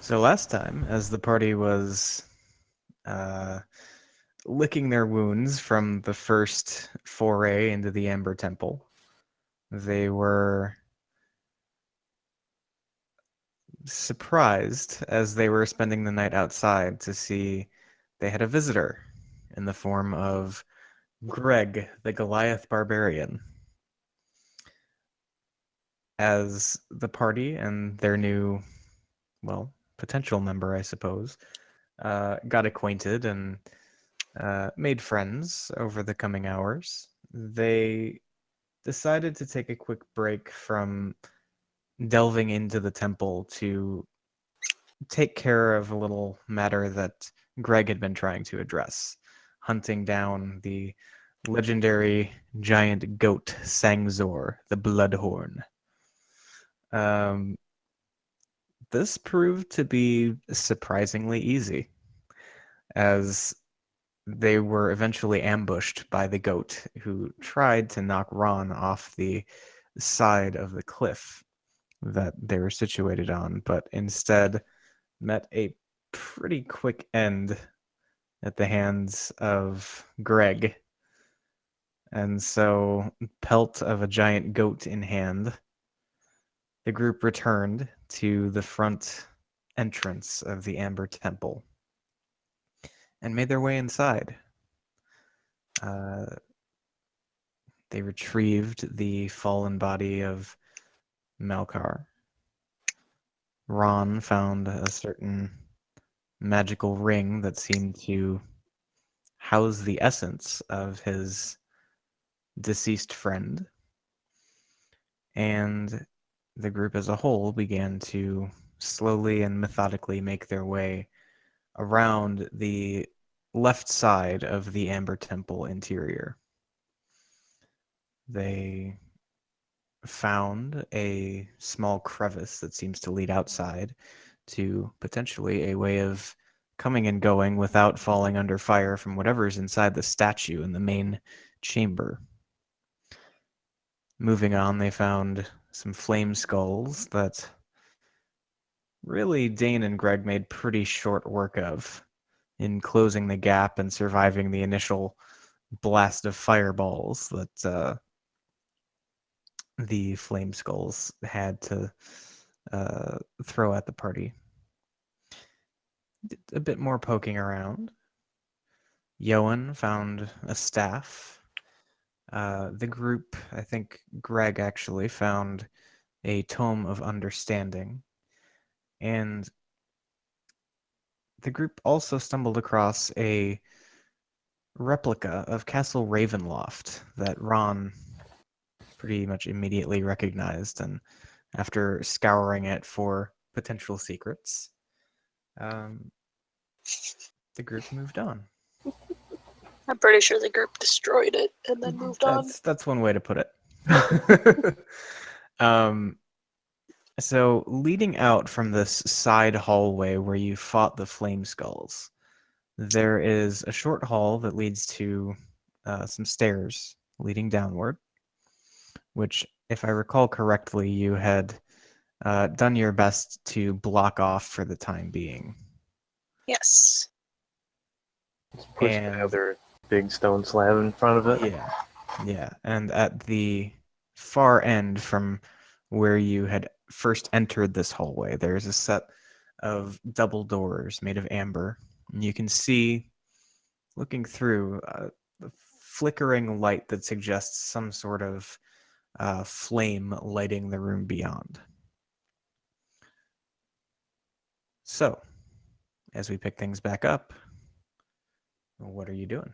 So last time, as the party was uh, licking their wounds from the first foray into the Amber Temple, they were surprised as they were spending the night outside to see they had a visitor in the form of Greg, the Goliath Barbarian. As the party and their new, well, potential member, I suppose, got acquainted and made friends over the coming hours, they decided to take a quick break from delving into the temple to take care of a little matter that Greg had been trying to address, hunting down the legendary giant goat Sangzor, the Bloodhorn. Um, this proved to be surprisingly easy, as they were eventually ambushed by the goat, who tried to knock Ron off the side of the cliff that they were situated on, but instead met a pretty quick end at the hands of Greg. And so, pelt of a giant goat in hand, the group returned to the front entrance of the Amber Temple and made their way inside. Uh, they retrieved the fallen body of Melkar. Ron found a certain magical ring that seemed to house the essence of his deceased friend. And the group as a whole began to slowly and methodically make their way around the left side of the Amber Temple interior. They found a small crevice that seems to lead outside to potentially a way of coming and going without falling under fire from whatever's inside the statue in the main chamber. Moving on, they found some flame skulls that really Dane and Greg made pretty short work of in closing the gap and surviving the initial blast of fireballs that the flame skulls had to throw at the party. Did a bit more poking around. Yoan found a staff. The group, I think Greg actually found a tome of understanding. And the group also stumbled across a replica of Castle Ravenloft that Ron pretty much immediately recognized. And after scouring it for potential secrets, um, the group moved on. I'm pretty sure the group destroyed it and then moved on. That's one way to put it. So leading out from this side hallway where you fought the flame skulls, there is a short hall that leads to some stairs leading downward, which, if I recall correctly, you had done your best to block off for the time being. Yes. Let's push the other big stone slab in front of it. Yeah. And at the far end from where you had first entered this hallway, there's a set of double doors made of amber. And you can see, looking through, the flickering light that suggests some sort of flame lighting the room beyond. So, as we pick things back up, what are you doing?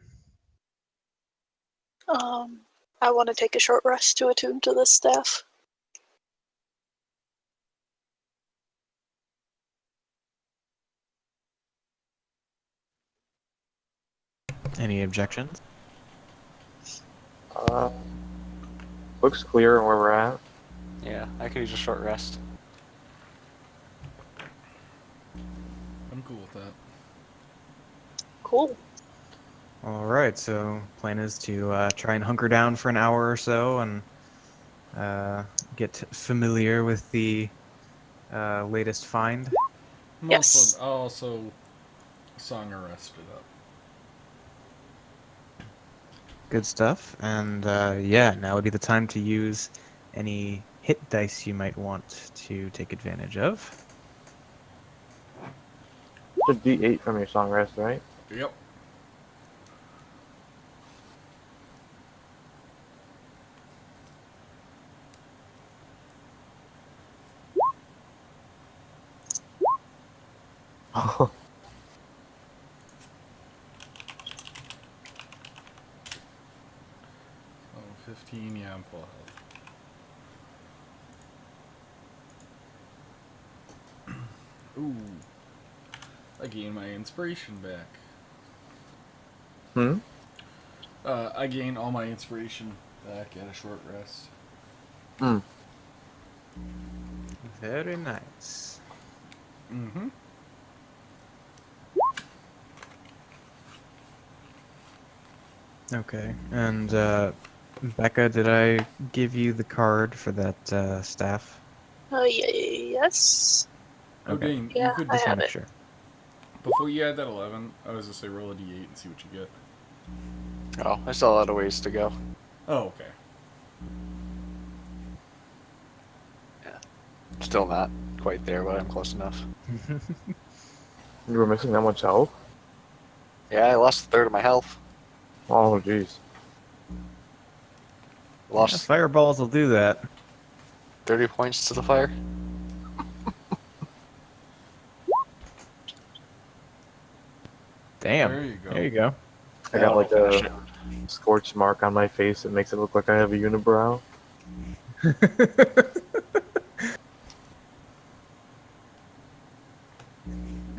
I want to take a short rest to attune to this staff. Any objections? Looks clear where we're at. Yeah, I could use a short rest. I'm cool with that. Cool. All right, so plan is to try and hunker down for an hour or so and get familiar with the latest find. Yes. I'll also song or rest it up. Good stuff. And yeah, now would be the time to use any hit dice you might want to take advantage of. It's a D8 from your song rest, right? Yep. Oh, 15, yeah, I'm full health. Ooh. I gain my inspiration back. Hmm? I gain all my inspiration back at a short rest. Hmm. Very nice. Mm-hmm. Okay. And Becca, did I give you the card for that staff? Yes. Oh, Okay. Dane, you Yeah, could, I Just want have to make it. sure. before you add that 11, I was going to say roll a d8 and see what you get. Oh, I still a lot of ways to go. Oh, okay. Still not quite there, but I'm close enough. You were missing that much health? Yeah, I lost a third of my health. Oh, jeez. Yeah, Lost fireballs will do that. 30 points to the fire. Damn. There you go. There you go. I Yeah, got I'll like finish a it. scorch mark on my face that makes it look like I have a unibrow.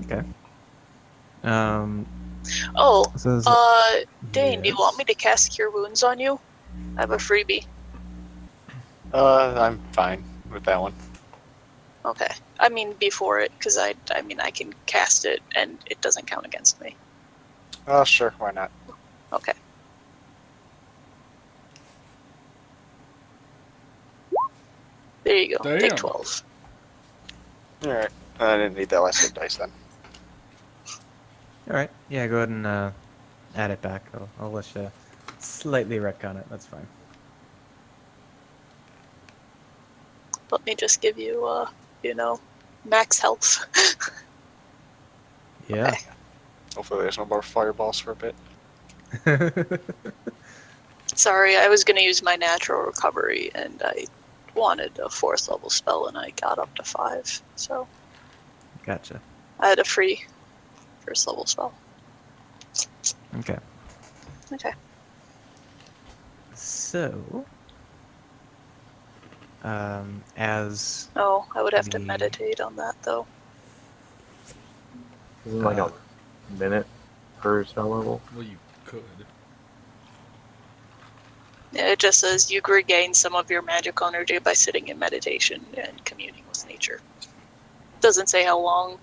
Okay. Um. Oh, So Dane, do you want yes. me to cast Cure Wounds on you? I have a freebie. I'm fine with that one. Okay. I mean, before it, because I mean, I can cast it and it doesn't count against me. Oh, sure, why not? Okay. There you go. Take Damn. 12. Alright, I didn't need that last hit dice then. All right. Yeah. Go ahead and add it back. I'll let you slightly retcon it. That's fine. Let me just give you, max health. Yeah. Hopefully there's no more fireballs for a bit. Sorry, I was going to use my natural recovery and I wanted a 4th level spell and I got up to 5. So Gotcha. I had a free 1st level spell. Okay. Okay. So, as Oh, I would have to the meditate on that though. Isn't like a minute per spell level? Well, you could. Yeah, it just says you regain some of your magical energy by sitting in meditation and communing with nature. Doesn't say how long.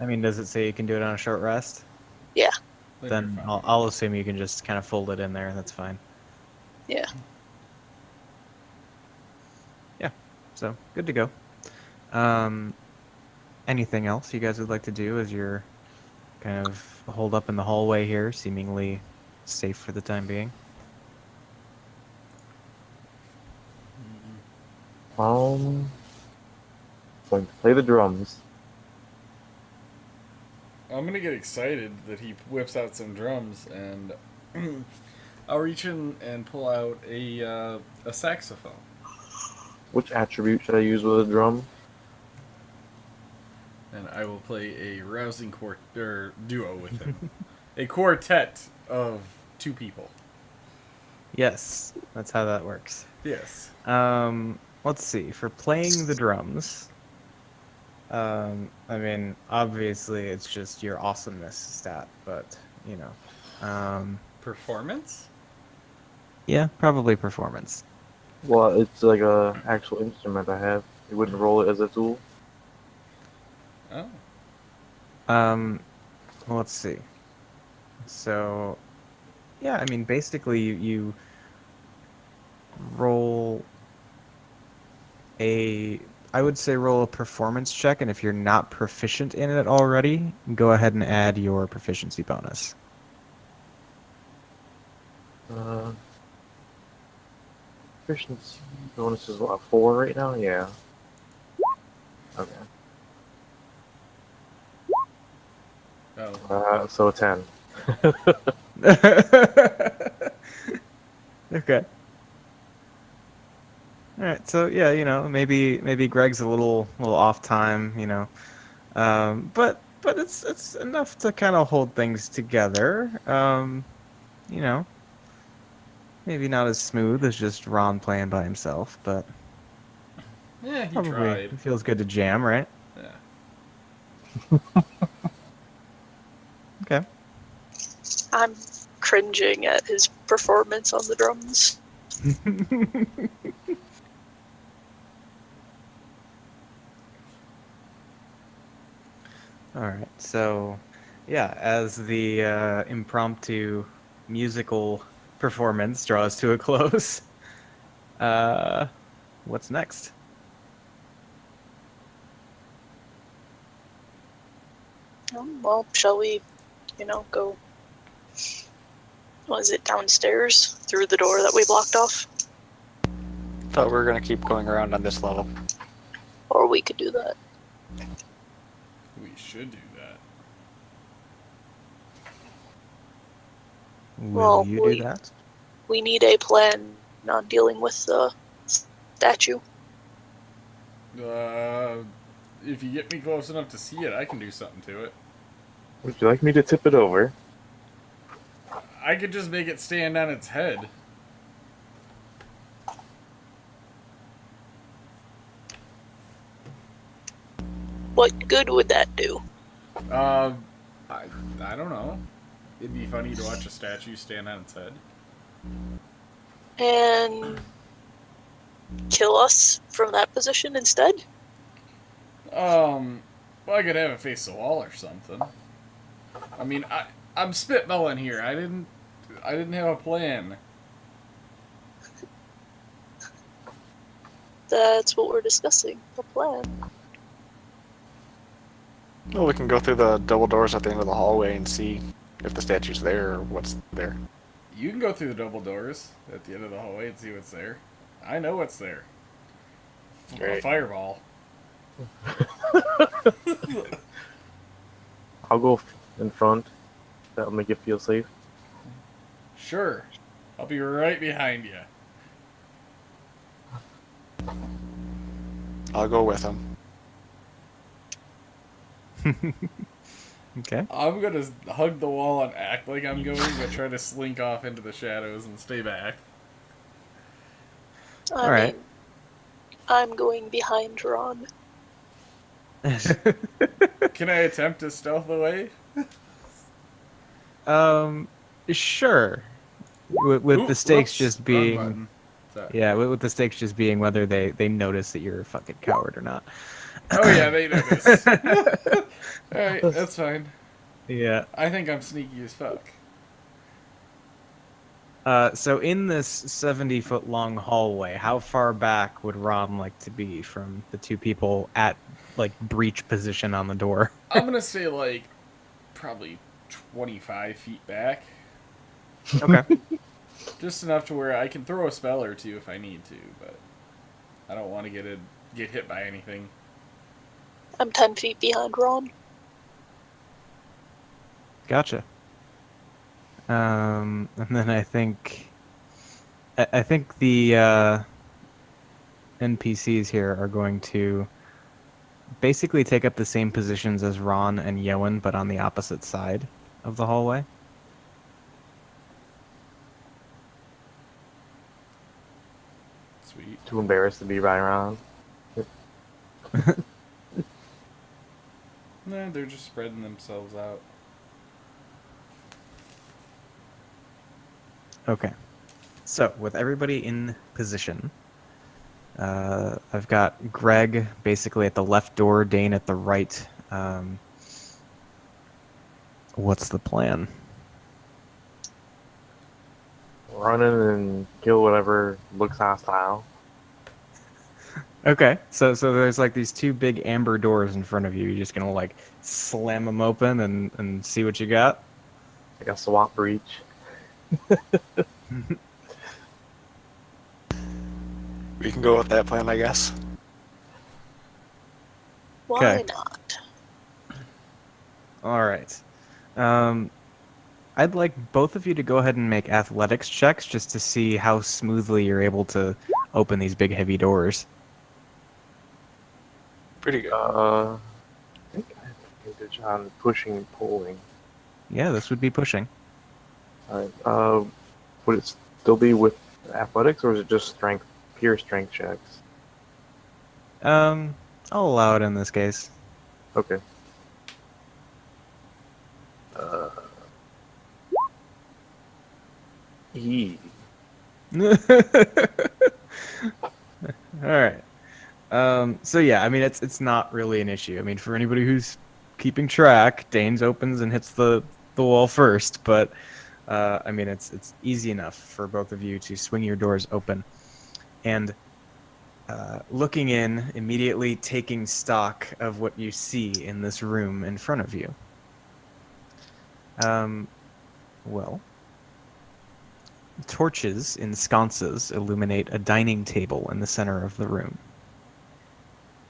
I mean, does it say you can do it on a short rest? Yeah, Then you're fine. I'll assume you can just kind of fold it in there. That's fine. yeah. Yeah. So good to go. Um, anything else you guys would like to do as you're kind of holed up in the hallway here, seemingly safe for the time being? Um, going to play the drums. I'm gonna get excited that he whips out some drums, and I'll reach in and pull out a saxophone. Which attribute should I use with a drum? And I will play a rousing duo with him. A quartet of 2 people. Yes, that's how that works. Yes. Let's see. For playing the drums, I mean, obviously it's just your awesomeness stat, but you know, Performance? yeah, probably performance. Well, it's like a actual instrument I have. You wouldn't roll it as a tool. Oh. Well, let's see. So, yeah, I mean, basically you roll a I would say roll a performance check, and if you're not proficient in it already, go ahead and add your proficiency bonus. Efficiency bonus is what, 4 right now? Yeah. Okay. Oh. So 10. Okay. All right. So yeah, maybe Greg's a little off time, but it's enough to kind of hold things together. You know, maybe not as smooth as just Ron playing by himself, but Yeah, he probably tried. it feels good to jam, right? Yeah. Okay. I'm cringing at his performance on the drums. All right. So, yeah, as the impromptu musical performance draws to a close, uh, what's next? Well, shall we, go? Was it downstairs through the door that we blocked off? Thought we were gonna keep going around on this level. Or we could do that. We should do that. Will Well, you do that? We need a plan on dealing with the statue. If you get me close enough to see it, I can do something to it. Would you like me to tip it over? I could just make it stand on its head. What good would that do? I don't know. It'd be funny to watch a statue stand on its head. And kill us from that position instead? Well, I could have it face the wall or something. I mean, I'm spitballing here. I didn't have a plan. That's what we're discussing. The plan. Well, we can go through the double doors at the end of the hallway and see if the statue's there or what's there. You can go through the double doors at the end of the hallway and see what's there. I know what's there. A Great. fireball. I'll go in front. That'll make you feel safe. Sure. I'll be right behind you. I'll go with him. Okay. I'm gonna hug the wall and act like I'm going, but try to slink off into the shadows and stay back. I Alright. mean, I'm going behind Ron. Can I attempt to stealth away? Sure. With Oop, the stakes whoops, just wrong being, button. Sorry. yeah, with the stakes just being whether they notice that you're a fucking coward or not. Oh yeah, they notice. Alright, that's fine. Yeah. I think I'm sneaky as fuck. So in this 70-foot long hallway, how far back would Ron like to be from the two people at like breach position on the door? I'm gonna say like probably 25 feet back. Okay. Just enough to where I can throw a spell or two if I need to, but I don't want to get hit by anything. I'm 10 feet behind Ron. Gotcha. And then I think the NPCs here are going to basically take up the same positions as Ron and Yoan, but on the opposite side of the hallway. Sweet. Too embarrassed to be right around. Nah, they're just spreading themselves out. Okay. So, with everybody in position, I've got Greg basically at the left door, Dane at the right. What's the plan? Run in and kill whatever looks hostile. Okay, so there's like these two big amber doors in front of you. You're just gonna like slam them open and see what you got. Like a swamp breach. We can go with that plan, I guess. Why Okay. not? All right. Um, I'd like both of you to go ahead and make athletics checks just to see how smoothly you're able to open these big heavy doors. Pretty good. I think I have to advantage on pushing and pulling. Yeah, this would be pushing. Alright, would it still be with athletics, or is it just strength, pure strength checks? I'll allow it in this case. Okay. Uh, E. All right. So yeah, I mean it's not really an issue. I mean, for anybody who's keeping track, Danes opens and hits the wall first, but I mean it's easy enough for both of you to swing your doors open and looking in, immediately taking stock of what you see in this room in front of you. Well, torches in sconces illuminate a dining table in the center of the room.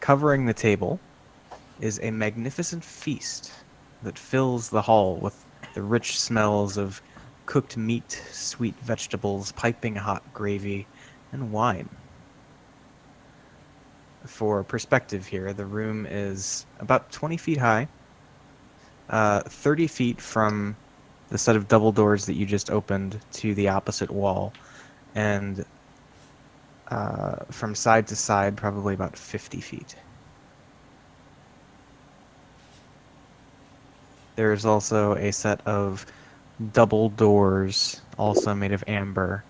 Covering the table is a magnificent feast that fills the hall with the rich smells of cooked meat, sweet vegetables, piping hot gravy, and wine. For perspective here, the room is about 20 feet high, 30 feet from the set of double doors that you just opened to the opposite wall, and from side to side, probably about 50 feet. There is also a set of double doors, also made of amber,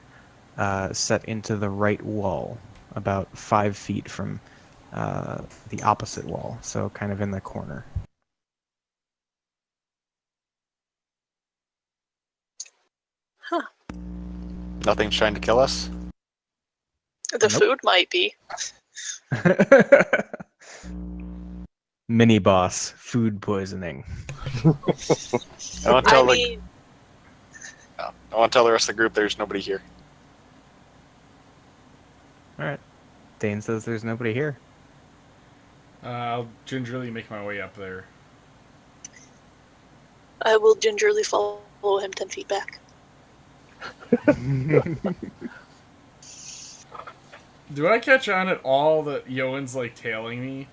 set into the right wall, about 5 feet from the opposite wall, so kind of in the corner. Huh. Nothing's trying to kill us. The Nope. food might be. Mini boss, food poisoning. I want to I tell mean, I want to tell the rest of the group there's nobody here. Alright. Dane says there's nobody here. I'll gingerly make my way up there. I will gingerly follow him 10 feet back. Do I catch on at all that Yoan's like tailing me?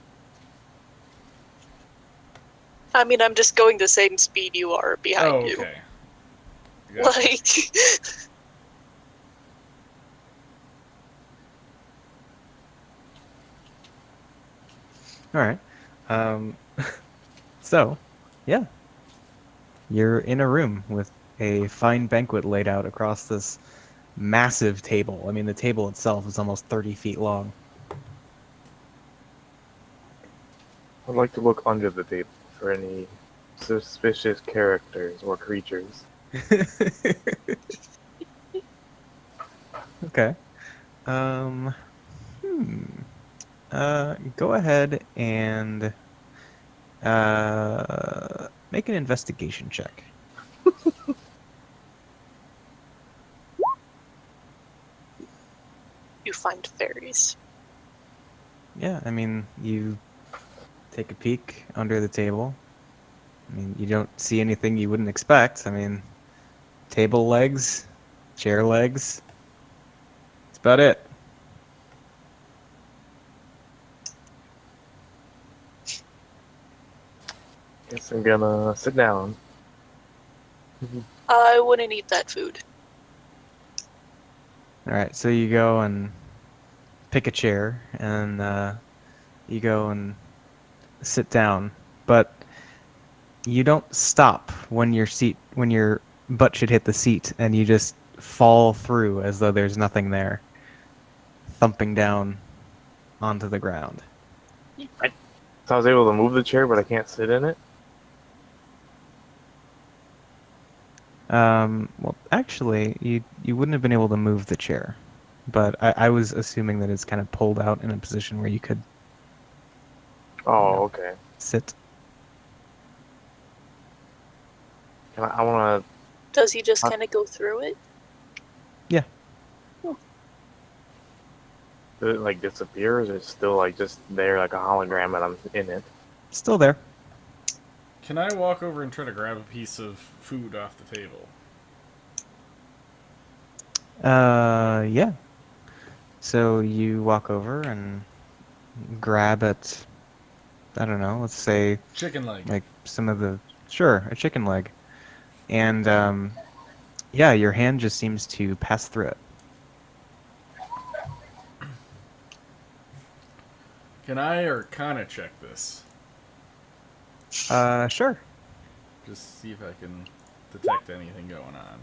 I mean, I'm just going the same speed you are behind Oh, you. okay. Gotcha. Like, Alright. So, yeah. You're in a room with a fine banquet laid out across this massive table. I mean, the table itself is almost 30 feet long. I'd like to look under the table for any suspicious characters or creatures. Okay. Go ahead and make an investigation check. you find fairies. Yeah, I mean, you take a peek under the table. I mean, you don't see anything you wouldn't expect. I mean, table legs, chair legs. That's about it. Guess I'm gonna sit down. I wouldn't eat that food. All right, so you go and pick a chair, and you go and sit down, but you don't stop when your butt should hit the seat, and you just fall through as though there's nothing there, thumping down onto the ground. So I was able to move the chair, but I can't sit in it. Well, actually, you wouldn't have been able to move the chair. but I was assuming that it's kind of pulled out in a position where you could Oh, okay. sit. I want Does he just Uh, kind of go through it? Yeah. to, it like disappear, or is it still like just there like a hologram and I'm in it? Still there. Can I walk over and try to grab a piece of food off the table? Yeah. So you walk over and grab at, I don't know, let's say Chicken leg. like some of the, sure, a chicken leg. And yeah, your hand just seems to pass through it. Can I Arcana check this? Sure. Just see if I can detect anything going on.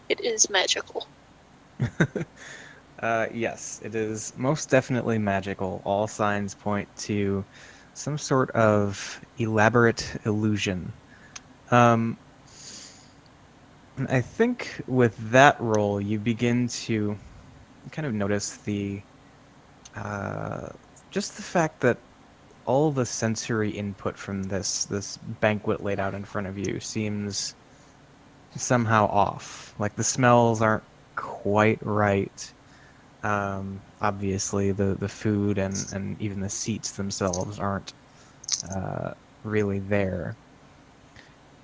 It is magical. Yes, it is most definitely magical. All signs point to some sort of elaborate illusion. Um, I think with that roll, you begin to kind of notice the uh, just the fact that all the sensory input from this banquet laid out in front of you seems somehow off. Like the smells aren't quite right. Obviously, the food and even the seats themselves aren't uh, really there.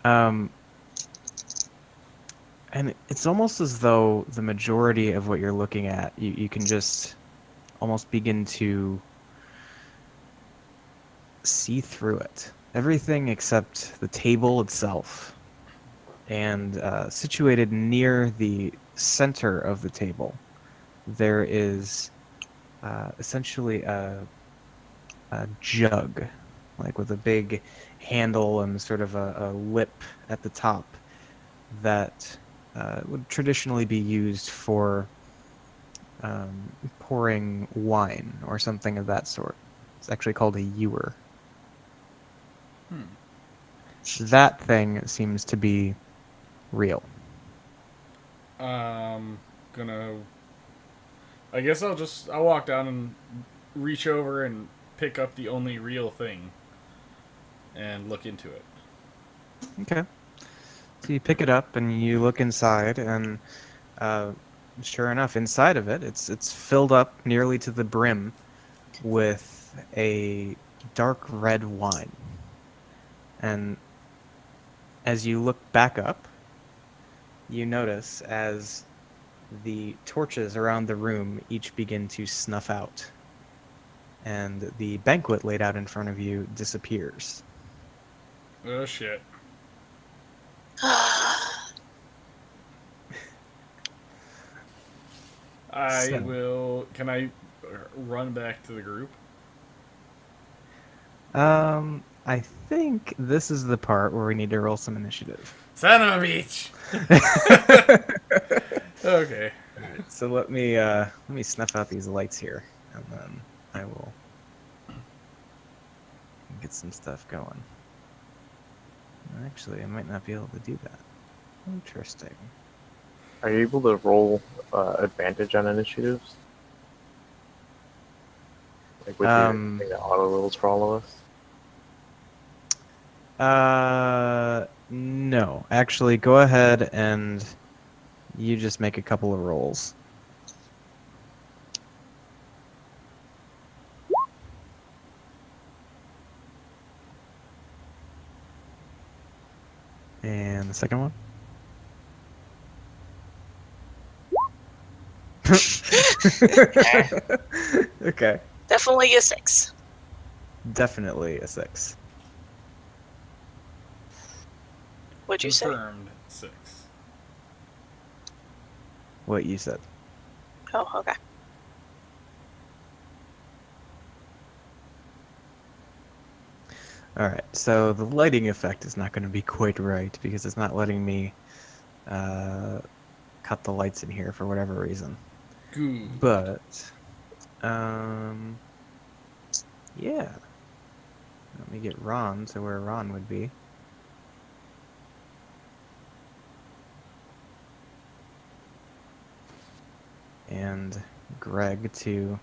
Um, and it's almost as though the majority of what you're looking at, you can just almost begin to see through it. Everything except the table itself. And situated near the center of the table, there is essentially a jug, like with a big handle and sort of a lip at the top that would traditionally be used for pouring wine or something of that sort. It's actually called a ewer. That thing seems to be real. Gonna. I guess I'll walk down and reach over and pick up the only real thing and look into it. Okay. So you pick it up and you look inside, and uh, sure enough, inside of it, it's filled up nearly to the brim with a dark red wine. And as you look back up, you notice as the torches around the room each begin to snuff out, and the banquet laid out in front of you disappears. Oh shit. I So- will. Can I run back to the group? I think this is the part where we need to roll some initiative. Son of a bitch! Okay. So let me snuff out these lights here, and then I will get some stuff going. Actually, I might not be able to do that. Interesting. Are you able to roll advantage on initiatives? Like with your Um, thing that auto rolls for all of us? No. Actually, go ahead and you just make a couple of rolls. And the second one? Okay. Definitely a 6. Definitely a 6. What'd you say? Confirmed 6. What you said. Oh, okay. Alright, so the lighting effect is not going to be quite right because it's not letting me cut the lights in here for whatever reason. Good. But, yeah. Let me get Ron to where Ron would be. And Greg to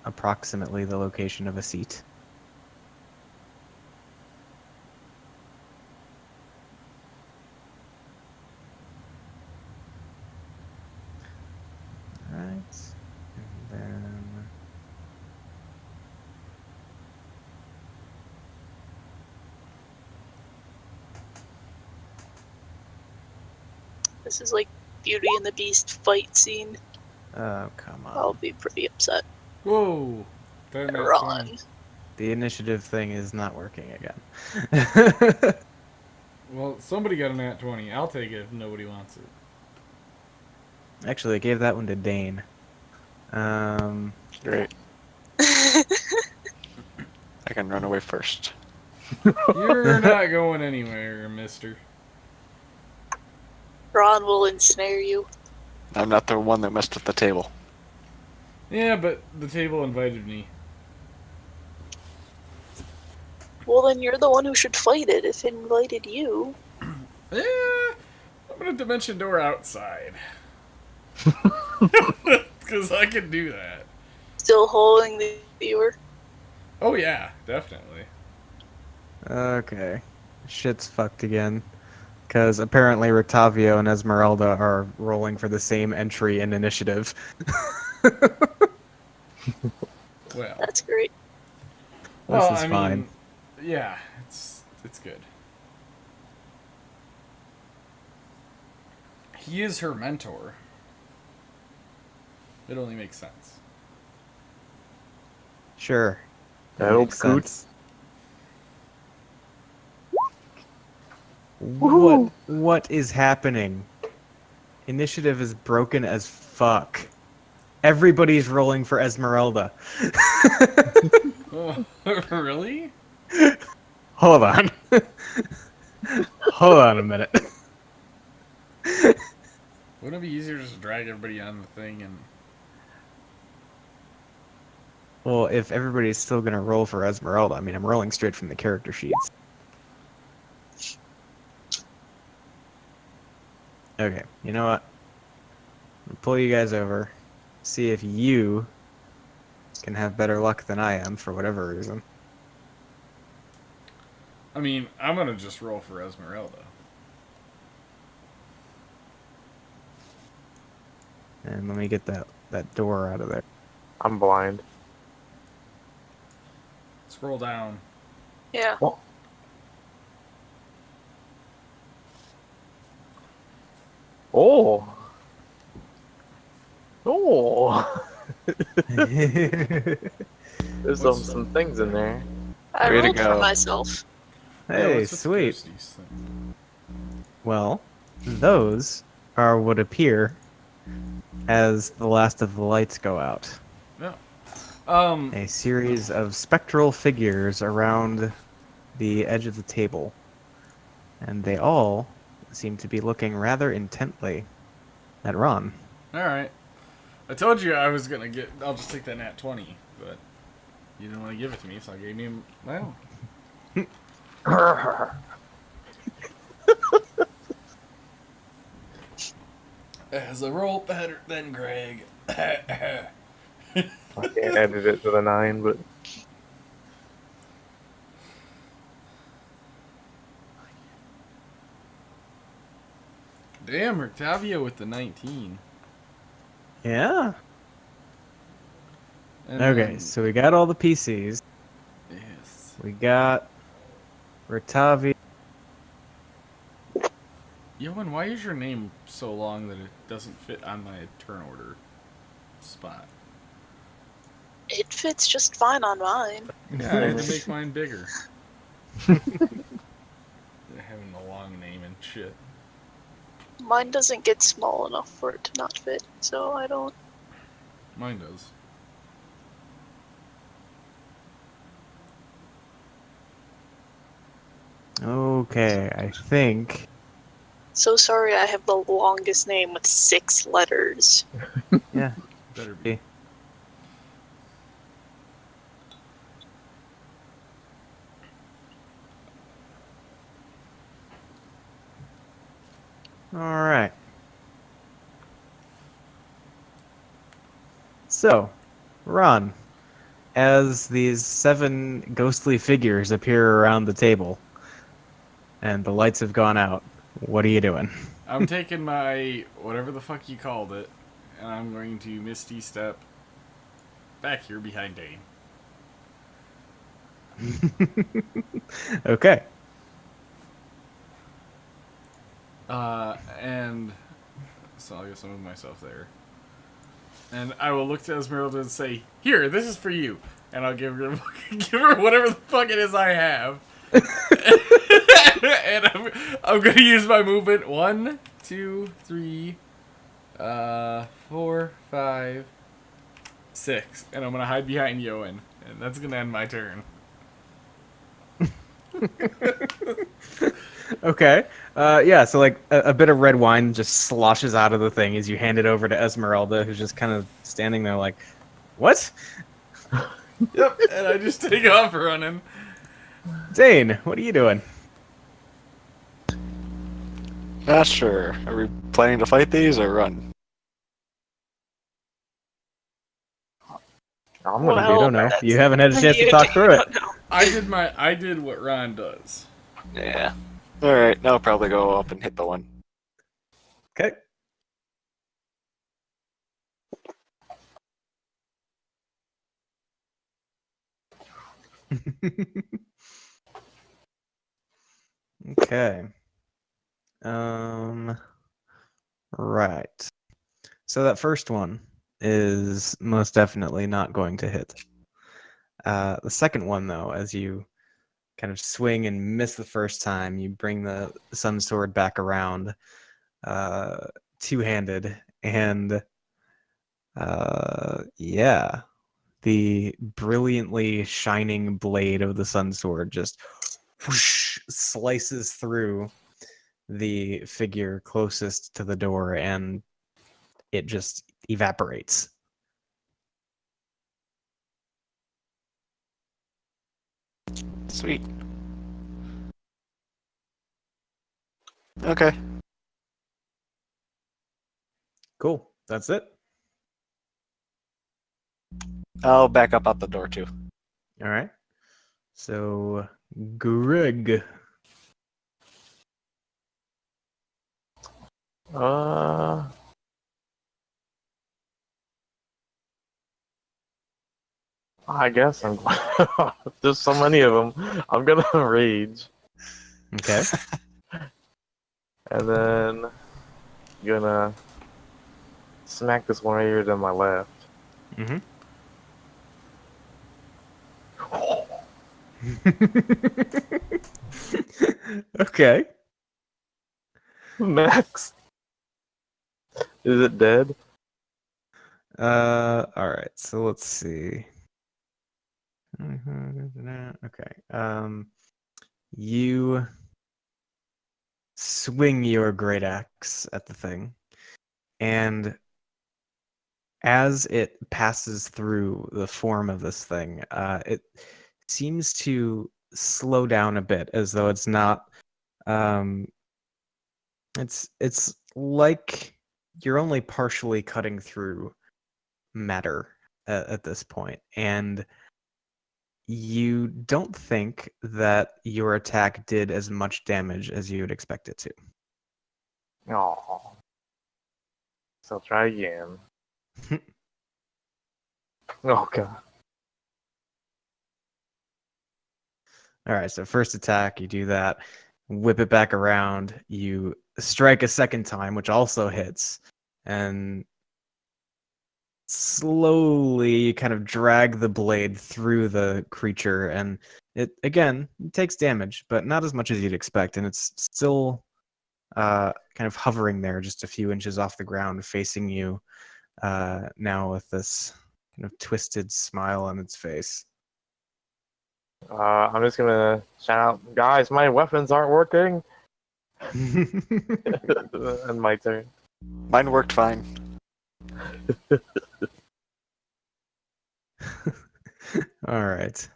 approximately the location of a seat. Alright. And then This is like Beauty and the Beast fight scene. oh, come I'll on. be pretty upset. Whoa. Damn it, Ron. 20. The initiative thing is not working again. Well, somebody got a nat 20. I'll take it if nobody wants it. Actually, I gave that one to Dane. Great. I can run away first. You're not going anywhere, mister. Ron will ensnare you. I'm not the one that messed with the table. Yeah, but the table invited me. Well, then you're the one who should fight it if it invited you. Yeah, I'm gonna dimension door outside. Because I can do that. Still holding the viewer. Oh, yeah, definitely. Okay. Shit's fucked again. Because apparently Rictavio and Esmeralda are rolling for the same entry in initiative. Well, That's great. This is I fine. mean, yeah, it's good. He is her mentor. It only makes sense. Sure. That'll Makes good. sense. Woohoo! What is happening? Initiative is broken as fuck. Everybody's rolling for Esmeralda. Oh, really? Hold on. Hold on a minute. Wouldn't it be easier just to drag everybody on the thing and... Well, if everybody's still gonna roll for Esmeralda, I mean, I'm rolling straight from the character sheets. Okay, you know what? I'll pull you guys over, see if you can have better luck than I am for whatever reason. I mean, I'm gonna just roll for Esmeralda. And let me get that door out of there. I'm blind. Scroll down. Yeah. What? Oh. Oh. There's some things in there. I Way to rolled for go. myself. Yeah, Hey, what's with the sweet. ghosties thing? Well, those are what appear as the last of the lights go out. Yeah. A series of spectral figures around the edge of the table. And they all seem to be looking rather intently at Ron. Alright. I told you I was gonna get... I'll just take that nat 20, but... You didn't want to give it to me, so I gave you... Well... As a roll better than Greg. I can't edit it to the 9, but Damn, Octavio with the 19. Yeah. And Okay, then- so we got all the PCs. Yes. We got Ritavi. Yohan, why is your name so long that it doesn't fit on my turn order spot? It fits just fine on mine. Yeah, I had to make mine bigger. Having a long name and shit. Mine doesn't get small enough for it to not fit, so I don't. Mine does. Okay, I think. So sorry I have the longest name with 6 letters. Yeah. Better be. All right. So, Ron, as these 7 ghostly figures appear around the table, and the lights have gone out, what are you doing? I'm taking my whatever the fuck you called it, and I'm going to Misty Step back here behind Dane. Okay. And so I guess I'll move myself there. And I will look to Esmeralda and say, "Here, this is for you." And I'll give her give her whatever the fuck it is I have. And I'm gonna use my movement 1, 2, 3, 4, 5, 6, and I'm gonna hide behind Yoan, and that's gonna end my turn. Okay. Yeah, so like a bit of red wine just sloshes out of the thing as you hand it over to Esmeralda, who's just kind of standing there like, what? Yep, and I just take off running. Dane, what are you doing? Not sure. Are we planning to fight these or run? I'm Well, gonna You don't know. that's- You haven't had a chance to You talk through it. don't know. I did what Ron does. Yeah. Alright, I'll probably go up and hit the one. Okay. Okay. Right. So that first one is most definitely not going to hit. The second one, though, as you kind of swing and miss the first time, you bring the sun sword back around, two-handed, and yeah, the brilliantly shining blade of the sun sword just whoosh, slices through the figure closest to the door, and it just evaporates. Sweet. Okay. Cool. That's it. I'll back up out the door too. All right. So, Greg. I guess I'm. There's so many of them. I'm gonna rage, Okay. and then gonna smack this one right here to my left. Mm-hmm. Okay. Max, is it dead? All right. So let's see. Okay. You swing your great axe at the thing, and as it passes through the form of this thing, it seems to slow down a bit, as though it's not. Um, it's like you're only partially cutting through matter at this point, and you don't think that your attack did as much damage as you would expect it to. Oh. So I'll try again. Oh god. All right, so first attack, you do that, whip it back around, you strike a second time, which also hits, and slowly you kind of drag the blade through the creature, and it again takes damage, but not as much as you'd expect, and it's still kind of hovering there just a few inches off the ground, facing you now with this kind of twisted smile on its face. I'm just gonna shout out, guys, my weapons aren't working. And my turn. Mine worked fine. All right.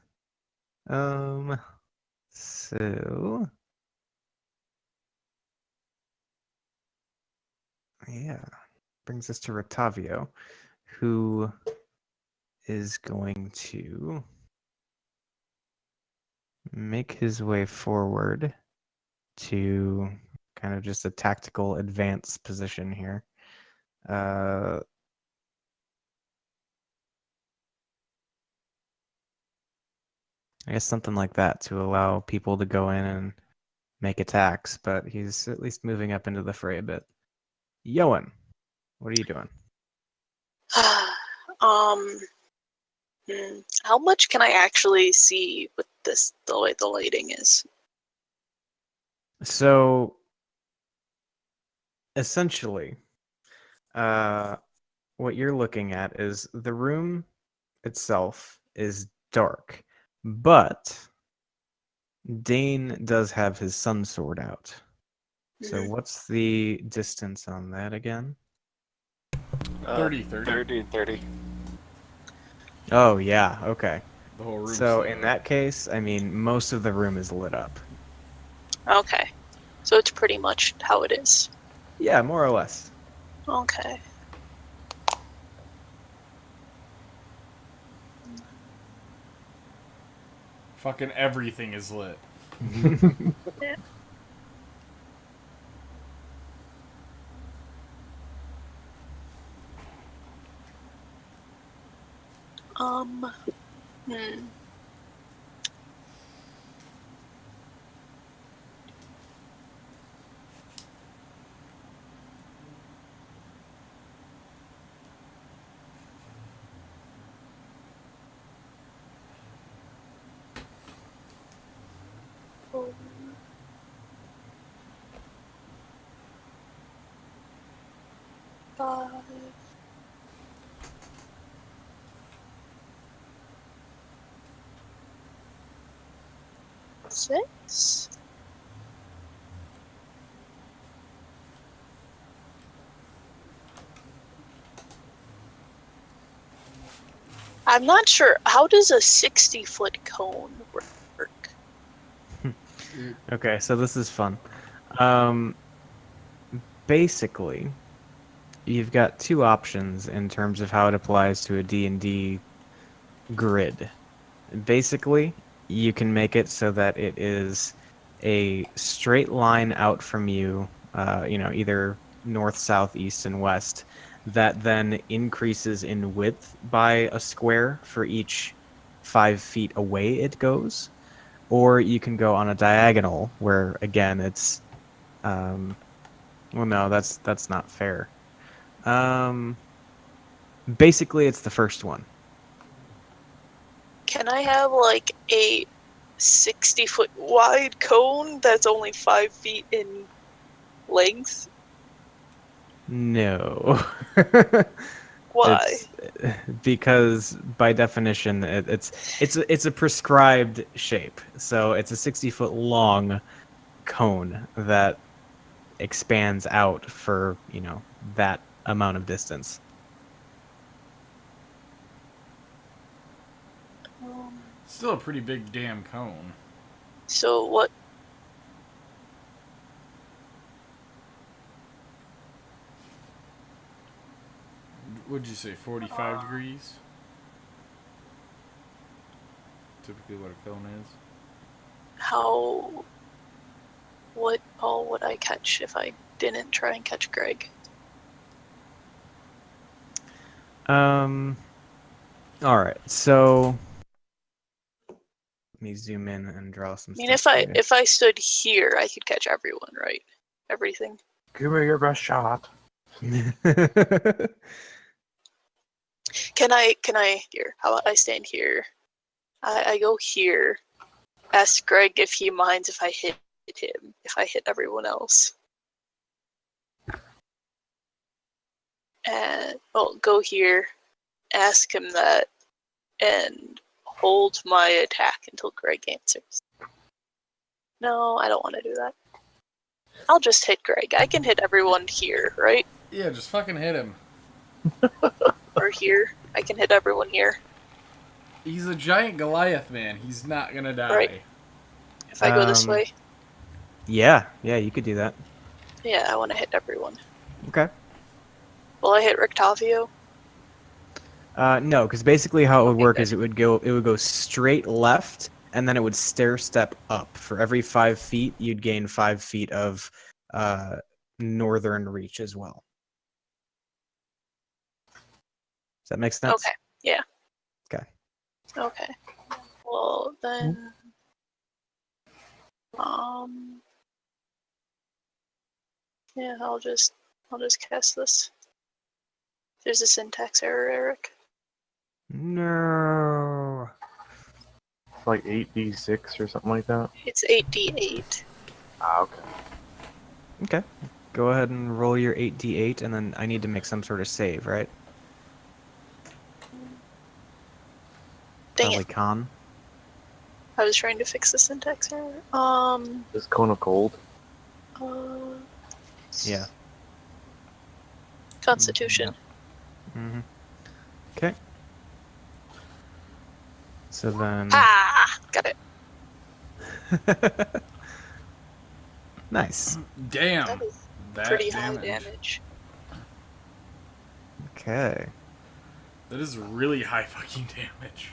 So yeah, brings us to Rictavio, who is going to make his way forward to kind of just a tactical advance position here. I guess something like that to allow people to go in and make attacks, but he's at least moving up into the fray a bit. Yoan, what are you doing? um, how much can I actually see with this, the way the lighting is? So, essentially, what you're looking at is the room itself is dark, but Dane does have his sun sword out. So Mhm. what's the distance on that again? 30. 30. Oh yeah, okay. The whole room. So in that case, I mean, most of the room is lit up. Okay. So it's pretty much how it is. Yeah, more or less. Okay. Fucking everything is lit. Yeah. Hmm. Oh. 5. 6. I'm not sure. How does a 60-foot cone work? Okay, so this is fun. Basically, you've got two options in terms of how it applies to a D&D grid. Basically, you can make it so that it is a straight line out from you, either north, south, east, and west, that then increases in width by a square for each 5 feet away it goes. Or you can go on a diagonal where, again, it's, well, no, that's not fair. Basically, it's the first one. Can I have like a 60-foot wide cone that's only 5 feet in length? No. Why? Because by definition it's a prescribed shape. So it's a 60-foot long cone that expands out for, that amount of distance. Still a pretty big damn cone. So what? Would you say 45 degrees? Typically what a cone is. How? What all would I catch if I didn't try and catch Greg? All right. So let me zoom in and draw some I mean, stuff for you. if I stood here, I could catch everyone, right? Everything. Give me your best shot. Can I here? How about I stand here? I go here. Ask Greg if he minds if I hit him. If I hit everyone else. And go here. Ask him that, and hold my attack until Greg answers. No, I don't want to do that. I'll just hit Greg. I can hit everyone here, right? Yeah, just fucking hit him. Or here. I can hit everyone here. He's a giant Goliath man. He's not gonna die. Right. If I go this way. Yeah, you could do that. Yeah, I want to hit everyone. Okay. Will I hit Rictavio? No, because basically how it would Okay, work good. is it would go straight left, and then it would stair step up. For every 5 feet, you'd gain 5 feet of northern reach as well. Does that make sense? Okay. Yeah. Okay. Okay. Well then, yeah, I'll just cast this. There's a syntax error, Eric. No. It's like 8d6 or something like that. It's 8d8. Ah, okay. Okay. Go ahead and roll your 8d8, and then I need to make some sort of save, right? Dang Probably it! con. I was trying to fix the syntax error. This cone of cold. Uh, Yeah. Constitution. Mm-hmm. Okay. So then. Ah, got it. Nice. Damn. That is That pretty damage. high damage. Okay. That is really high fucking damage.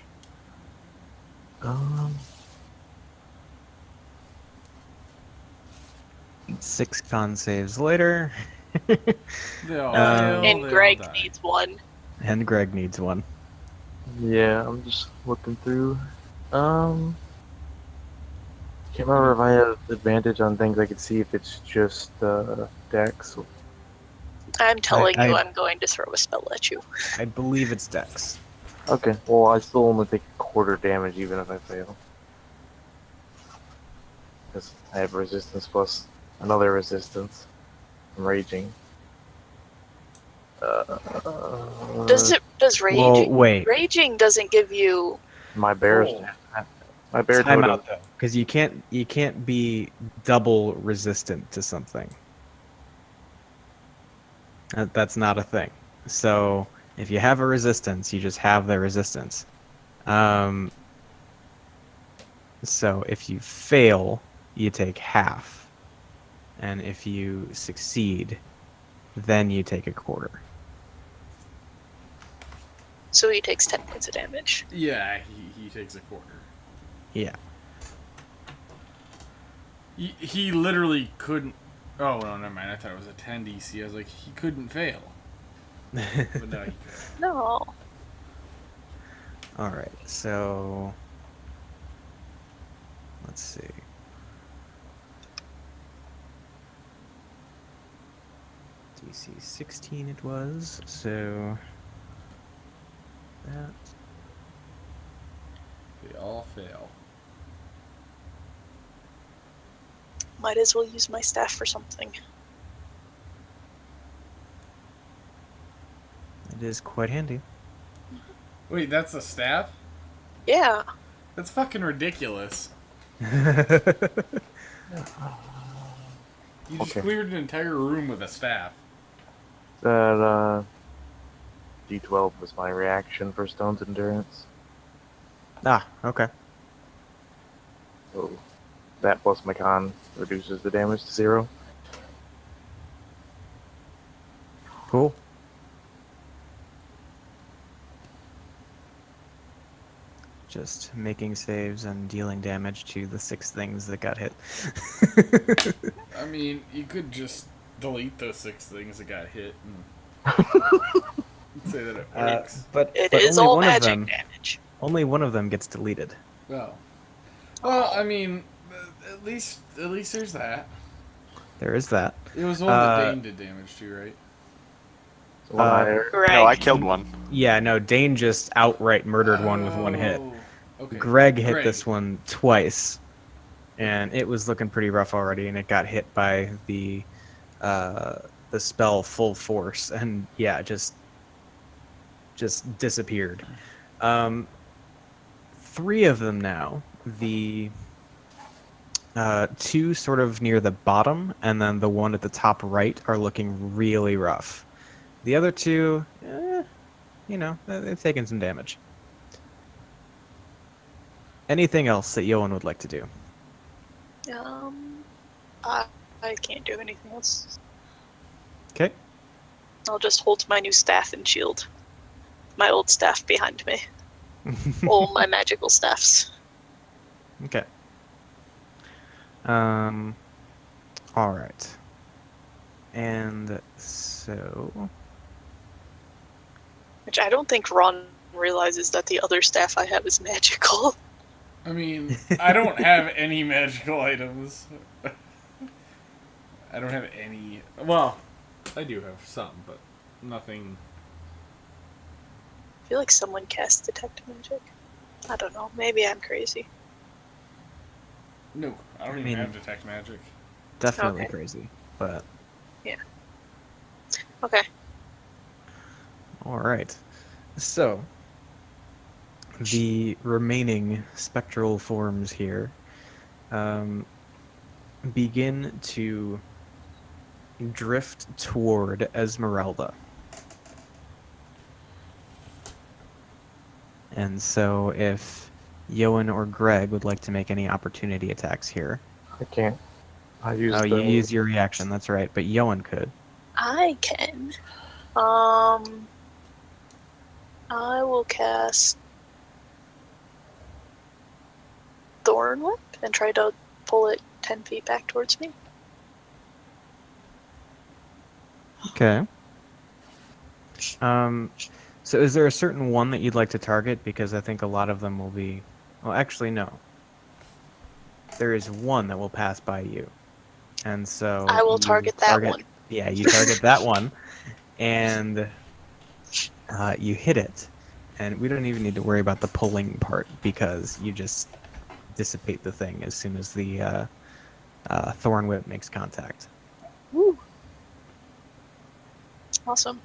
6 con saves later. They all Um, fail, And they all Greg die. needs one. And Greg needs one. Yeah, I'm just looking through. Can't remember if I have advantage on things I could see if it's just dex. I'm telling you, I- I'm going to throw a spell at you. I believe it's Dex. Okay, well I still only take a quarter damage even if I fail. Because I have resistance plus another resistance from raging. Does raging? Well, wait. Raging doesn't give you. My bear's Oh. my bear Time totem. out though, because you can't be double resistant to something. That's not a thing. So if you have a resistance, you just have the resistance. So if you fail, you take half, and if you succeed, then you take a quarter. So he takes 10 points of damage. Yeah, he takes a quarter. Yeah. He literally couldn't. Oh, no, never mind. I thought it was a 10 DC. I was like, he couldn't fail. But no, he could. No. All right. So let's see. DC 16 it was. So that. They all fail. Might as well use my staff for something. It is quite handy. Wait, that's a staff? Yeah. That's fucking ridiculous. You just Okay. cleared an entire room with a staff. That D12 was my reaction for Stone's Endurance. Ah, okay. So that plus my con reduces the damage to 0. Cool. Just making saves and dealing damage to the 6 things that got hit. I mean, you could just delete those 6 things that got hit and say that it works. But It but is only all one of magic them, damage. only one of them gets deleted. Well, I mean, at least there's that. There is that. It was one that Uh, Dane did damage to, right? So one higher. Greg. No, I killed one. Yeah, no, Dane just outright murdered one with one hit. Oh, Okay. Greg hit this one twice, and it was looking pretty rough already, and it got hit by the spell full force, and yeah, just disappeared. 3 of them now. The 2 sort of near the bottom, and then the one at the top right are looking really rough. The other 2, they've taken some damage. Anything else that Yoan would like to do? I can't do anything else. Okay. I'll just hold my new staff and shield. my old staff behind me. All my magical staffs. Okay. All right. And so, Which I don't think Ron realizes that the other staff I have is magical. I mean, I don't have any magical items. I don't have any. Well, I do have some, but nothing. I feel like someone cast Detect Magic. I don't know. Maybe I'm crazy. No, I don't I even mean- have detect magic. definitely Okay. crazy. But Okay. all right. So, the remaining spectral forms here begin to drift toward Esmeralda. And so, if Yoan or Greg would like to make any opportunity attacks here. I can't. I use Oh, the. you use your reaction, that's right. But Yoan could. I can. I will cast Thorn Whip and try to pull it 10 feet back towards me. Okay. So is there a certain one that you'd like to target? Because I think a lot of them will be... Well, actually, no. There is one that will pass by you. And so... I will you target that one. Yeah, you target that one. And you hit it. And we don't even need to worry about the pulling part, because you just dissipate the thing as soon as the Thorn Whip makes contact. Woo. Awesome.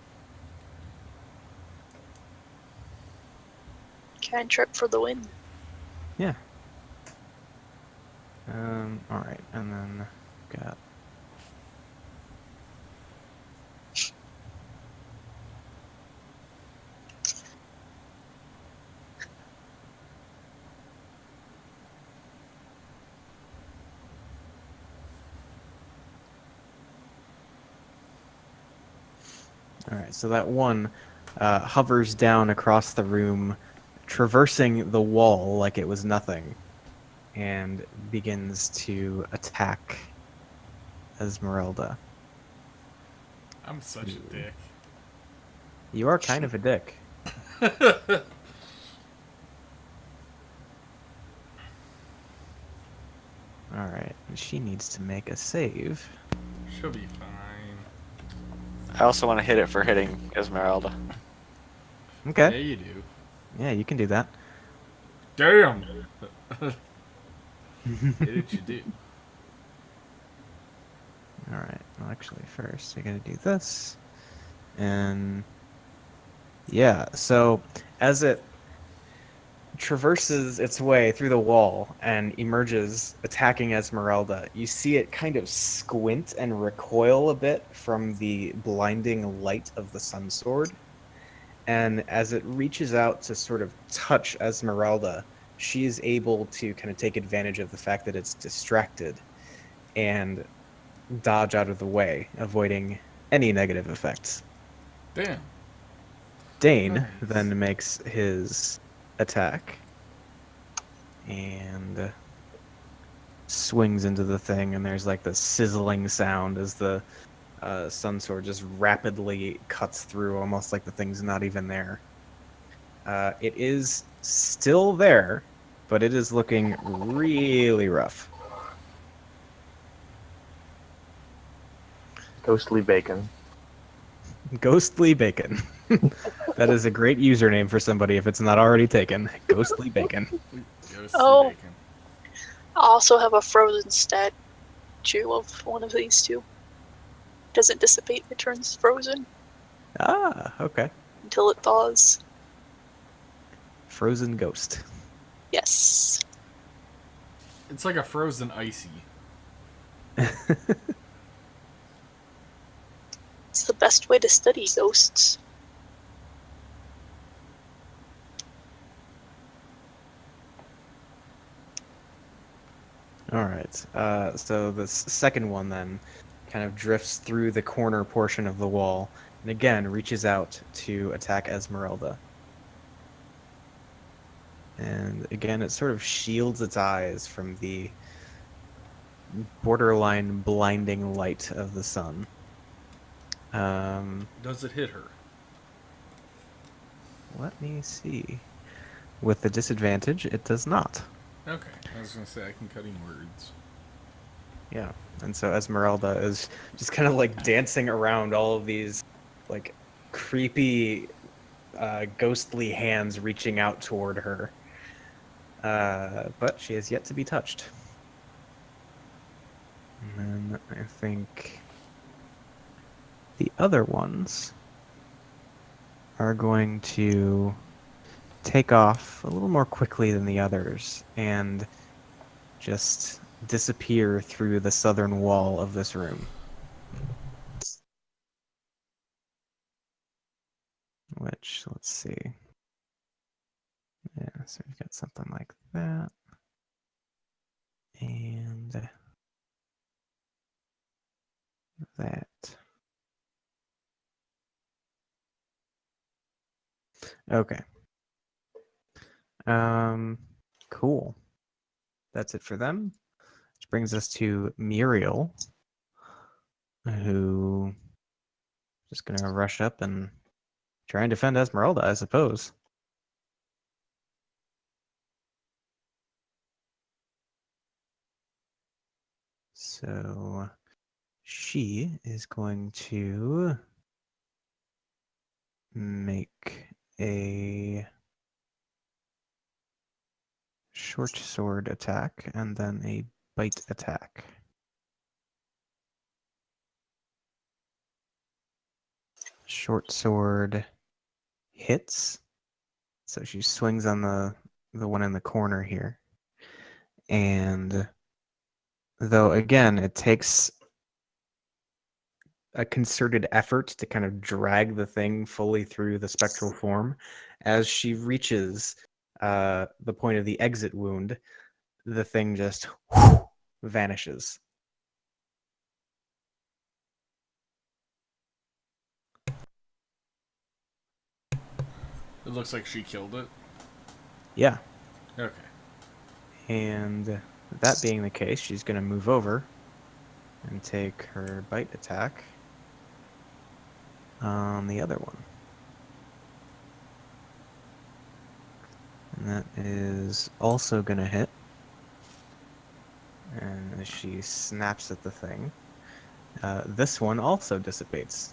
Cantrip for the win. Yeah. Alright, and then got... Alright, so that one hovers down across the room, traversing the wall like it was nothing, and begins to attack Esmeralda. I'm such a dick. You are kind of a dick. Alright, she needs to make a save. She'll be fine. I also want to hit it for hitting Esmeralda. Yeah, Okay. you do. Yeah, you can do that. Damn! Did you do? Alright, well actually first I gotta do this. And yeah, so as it traverses its way through the wall and emerges attacking Esmeralda, you see it kind of squint and recoil a bit from the blinding light of the sun sword. And as it reaches out to sort of touch Esmeralda, she is able to kind of take advantage of the fact that it's distracted and dodge out of the way, avoiding any negative effects. Damn. Dane Nice. then makes his attack and swings into the thing, and there's like this sizzling sound as the sun sword just rapidly cuts through, almost like the thing's not even there. It is still there, but it is looking really rough. Ghostly bacon. Ghostly Bacon. That is a great username for somebody if it's not already taken. Ghostly Bacon. Ghostly Oh. bacon. I also have a frozen statue of one of these two. Doesn't dissipate, it turns frozen Ah, okay. until it thaws. Frozen Ghost. Yes. It's like a frozen icy. It's the best way to study ghosts. All right. So the second one then kind of drifts through the corner portion of the wall and again reaches out to attack Esmeralda. And again, it sort of shields its eyes from the borderline blinding light of the sun. Does it hit her? Let me see. With the disadvantage, it does not. Okay. I was gonna say I can cut in words. Yeah. And so Esmeralda is just kind of like dancing around all of these like creepy ghostly hands reaching out toward her. But she has yet to be touched. And then I think the other ones are going to take off a little more quickly than the others and just disappear through the southern wall of this room. Which, let's see. Yeah, so we've got something like that. And that. Okay. Cool. That's it for them. Which brings us to Muriel, who just gonna rush up and try and defend Esmeralda, I suppose. So she is going to make a short sword attack and then a bite attack. Short sword hits. So she swings on the one in the corner here. And though again, it takes a concerted effort to kind of drag the thing fully through the spectral form, as she reaches the point of the exit wound, the thing just vanishes. It looks like she killed it. Yeah. Okay. And that being the case, she's going to move over and take her bite attack on the other one. And that is also going to hit. And as she snaps at the thing, this one also dissipates.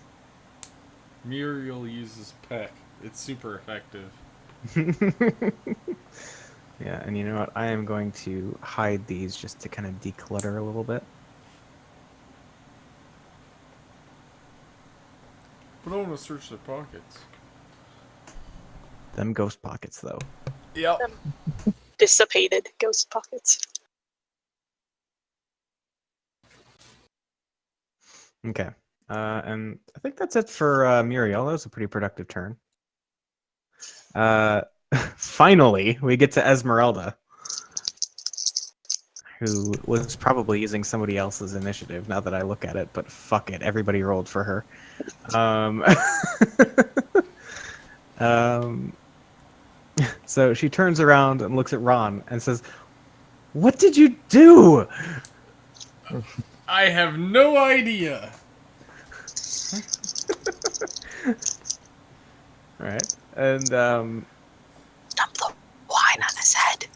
Muriel uses Peck. It's super effective. Yeah, and you know what? I am going to hide these just to kind of declutter a little bit. But I want to search their pockets. Them ghost pockets, though. Yep. Dissipated ghost pockets. Okay. And I think that's it for Muriel. That was a pretty productive turn. Finally, we get to Esmeralda, who was probably using somebody else's initiative, now that I look at it, but fuck it, everybody rolled for her. So she turns around and looks at Ron and says, "What did you do?" I have no idea. All right, and Dump the wine on his head.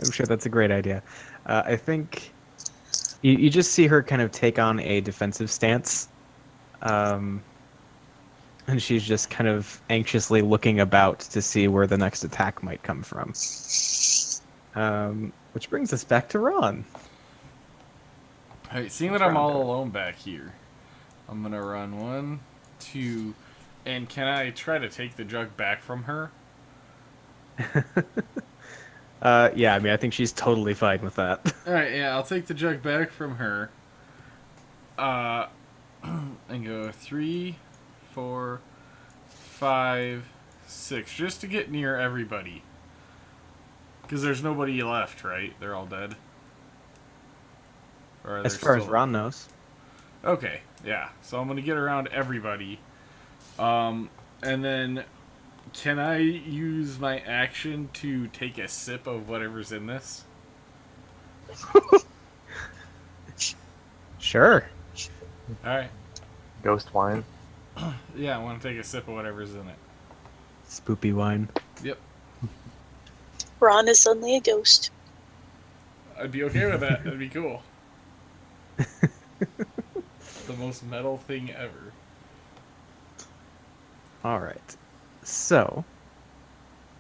I'm sure that's a great idea. I think you just see her kind of take on a defensive stance, and she's just kind of anxiously looking about to see where the next attack might come from. Which brings us back to Ron. Alright, seeing that I'm all alone back here, I'm gonna run 1, 2, and can I try to take the jug back from her? Yeah, I mean, I think she's totally fine with that. Alright, yeah, I'll take the jug back from her. And go 3, 4, 5, 6, just to get near everybody. Because there's nobody left, right? They're all dead. Or are As there far as still- Ron knows. Okay, yeah. So I'm gonna get around everybody. And then Can I use my action to take a sip of whatever's in this? Sure. Alright. Ghost wine. Yeah, I want to take a sip of whatever's in it. Spoopy wine. Yep. Ron is suddenly a ghost. I'd be okay with that. That'd be cool. The most metal thing ever. All right. So,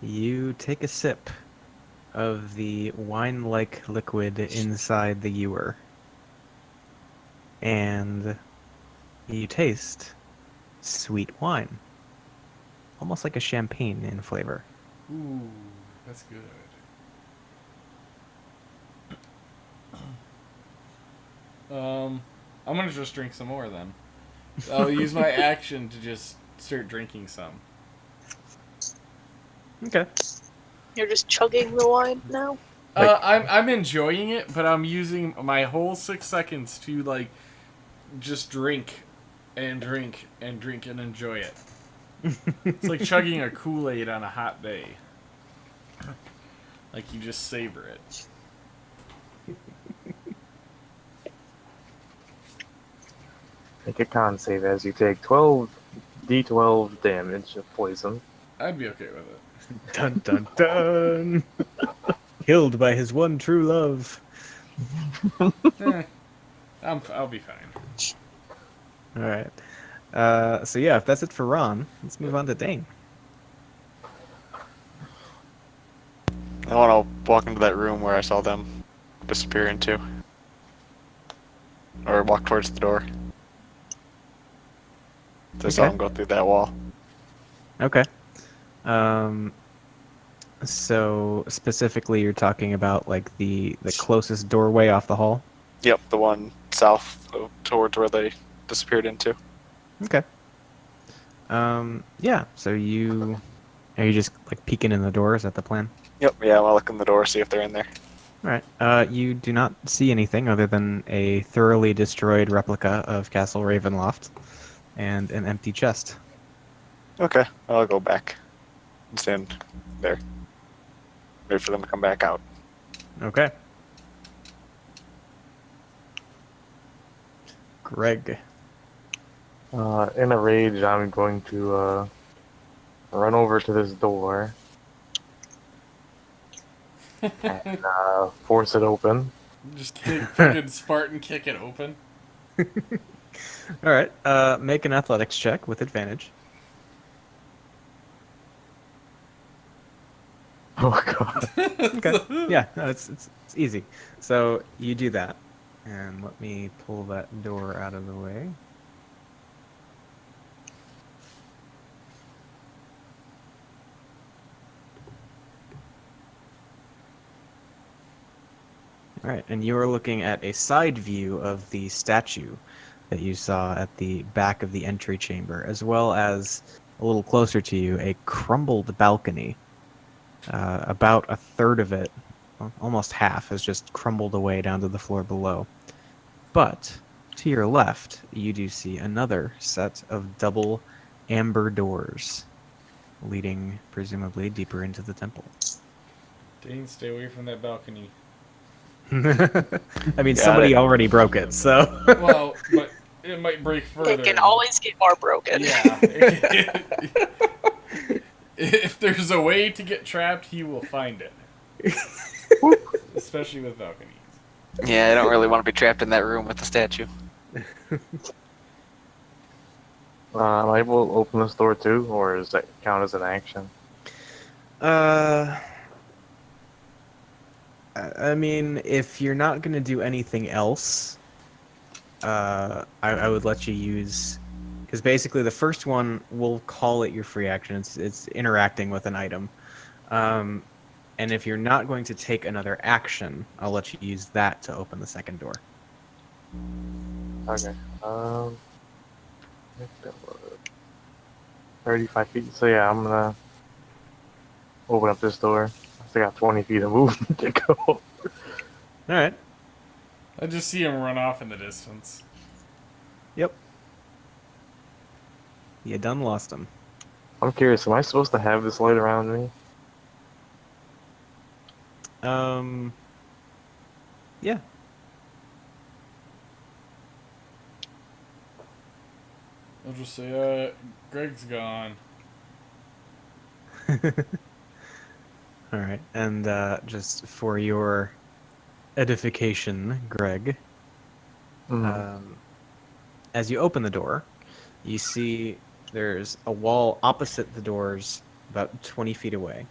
you take a sip of the wine-like liquid inside the ewer. And you taste sweet wine. Almost like a champagne in flavor. Ooh, that's good. I'm gonna just drink some more then. I'll use my action to just start drinking some. Okay. You're just chugging the wine now? I'm enjoying it, but I'm using my whole 6 seconds to like just drink and drink and drink and enjoy it. It's like chugging a Kool-Aid on a hot day. Like you just savor it. Make a con save as you take 12 d12 damage of poison. I'd be okay with it. Dun dun dun. Killed by his one true love. I'll be fine. All right. So yeah, if that's it for Ron, let's move on to Dane. I want to walk into that room where I saw them disappear into. Or walk towards the door. I saw Okay. them go through that wall. Okay. So specifically, you're talking about like the closest doorway off the hall. Yep, the one south towards where they disappeared into. Okay. Yeah. So are you just like peeking in the door? Is that the plan? Yep, yeah, I'll look in the door, see if they're in there. All right. You do not see anything other than a thoroughly destroyed replica of Castle Ravenloft and an empty chest. Okay, I'll go back and stand there. Wait for them to come back out. Okay. Greg. In a rage, I'm going to run over to this door and force it open. Just fucking Spartan kick it open. All right. Make an athletics check with advantage. Oh god. Okay. Yeah. No, it's easy. So you do that, and let me pull that door out of the way. All right, and you are looking at a side view of the statue that you saw at the back of the entry chamber, as well as a little closer to you, a crumbled balcony. About a third of it, well, almost half, has just crumbled away down to the floor below. But to your left, you do see another set of double amber doors, leading presumably deeper into the temple. Dane, stay away from that balcony. I mean, Got somebody it. already broke it, so. Well, but it might break further. It can always get more broken. Yeah. If there's a way to get trapped, he will find it. Especially with balconies. Yeah, I don't really want to be trapped in that room with the statue. Am I able to open this door too, or does that count as an action? I mean, if you're not going to do anything else, I would let you use... Because basically the first one, we'll call it your free action. It's interacting with an item. And if you're not going to take another action, I'll let you use that to open the second door. Okay. 35 feet. So yeah, I'm gonna open up this door. I still got 20 feet of movement to go. All right. I just see him run off in the distance. Yep. You done lost him. I'm curious, am I supposed to have this light around me? Yeah. I'll just say, Greg's gone. All right, and just for your edification, Greg, Hmm. as you open the door, you see there's a wall opposite the doors about 20 feet away.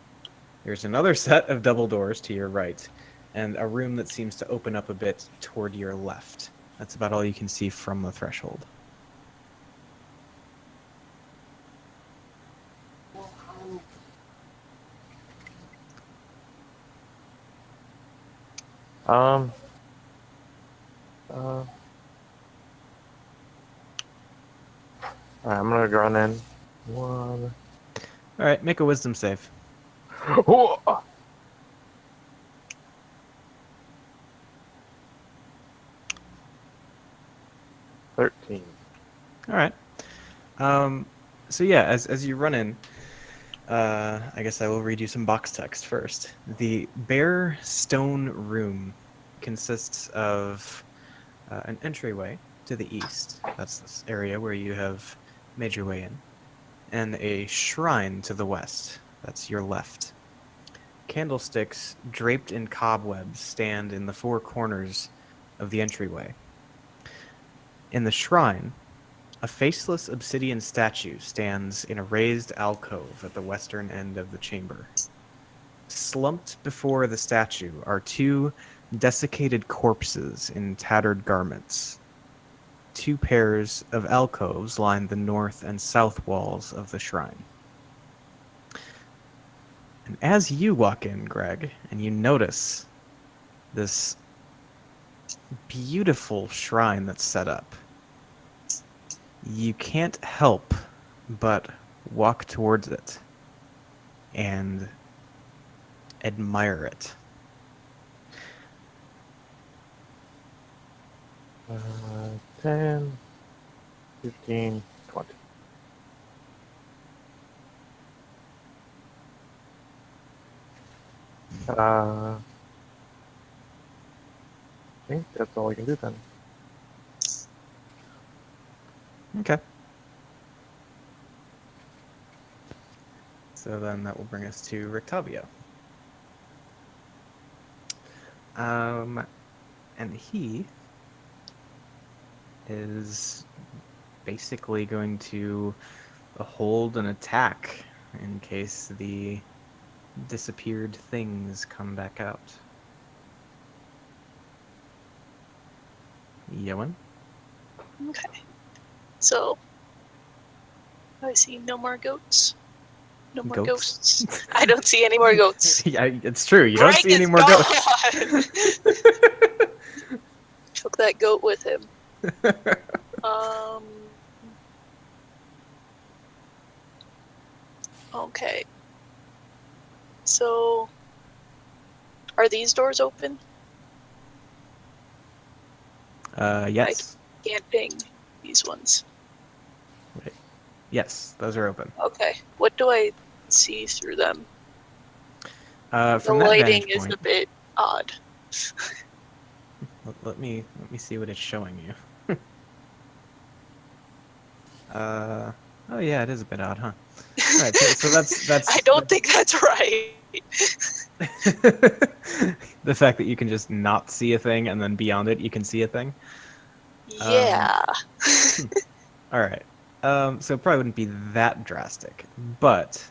There's another set of double doors to your right, and a room that seems to open up a bit toward your left. That's about all you can see from the threshold. Um. Alright, I'm gonna run in. One. All right, make a wisdom save. Oh! 13. All right. So yeah, as you run in, I guess I will read you some box text first. The bare stone room consists of an entryway to the east. That's this area where you have made your way in, and a shrine to the west. That's your left. Candlesticks draped in cobwebs stand in the four corners of the entryway. In the shrine, a faceless obsidian statue stands in a raised alcove at the western end of the chamber. Slumped before the statue are two desiccated corpses in tattered garments. Two pairs of alcoves line the north and south walls of the shrine. And as you walk in, Greg, and you notice this beautiful shrine that's set up, you can't help but walk towards it and admire it. Uh, 10, 15, 20. I think that's all I can do then. Okay. So then that will bring us to Rictavio. And he is basically going to hold an attack in case the disappeared things come back out. Yoan? Okay. So, I see no more goats. No more Goats? ghosts. I don't see any more goats. Yeah, it's true. You don't Greg see any is more gone! goats. Took that goat with him. Um. Okay. So, are these doors open? Yes. Can't ping these ones. Wait. Yes, those are open. Okay. What do I see through them? The From that lighting vantage is point, a bit odd. let me see what it's showing you. Oh yeah, it is a bit odd, huh? All right, so that's I don't think that's right. the fact that you can just not see a thing and then beyond it you can see a thing. Yeah. All right. So it probably wouldn't be that drastic, but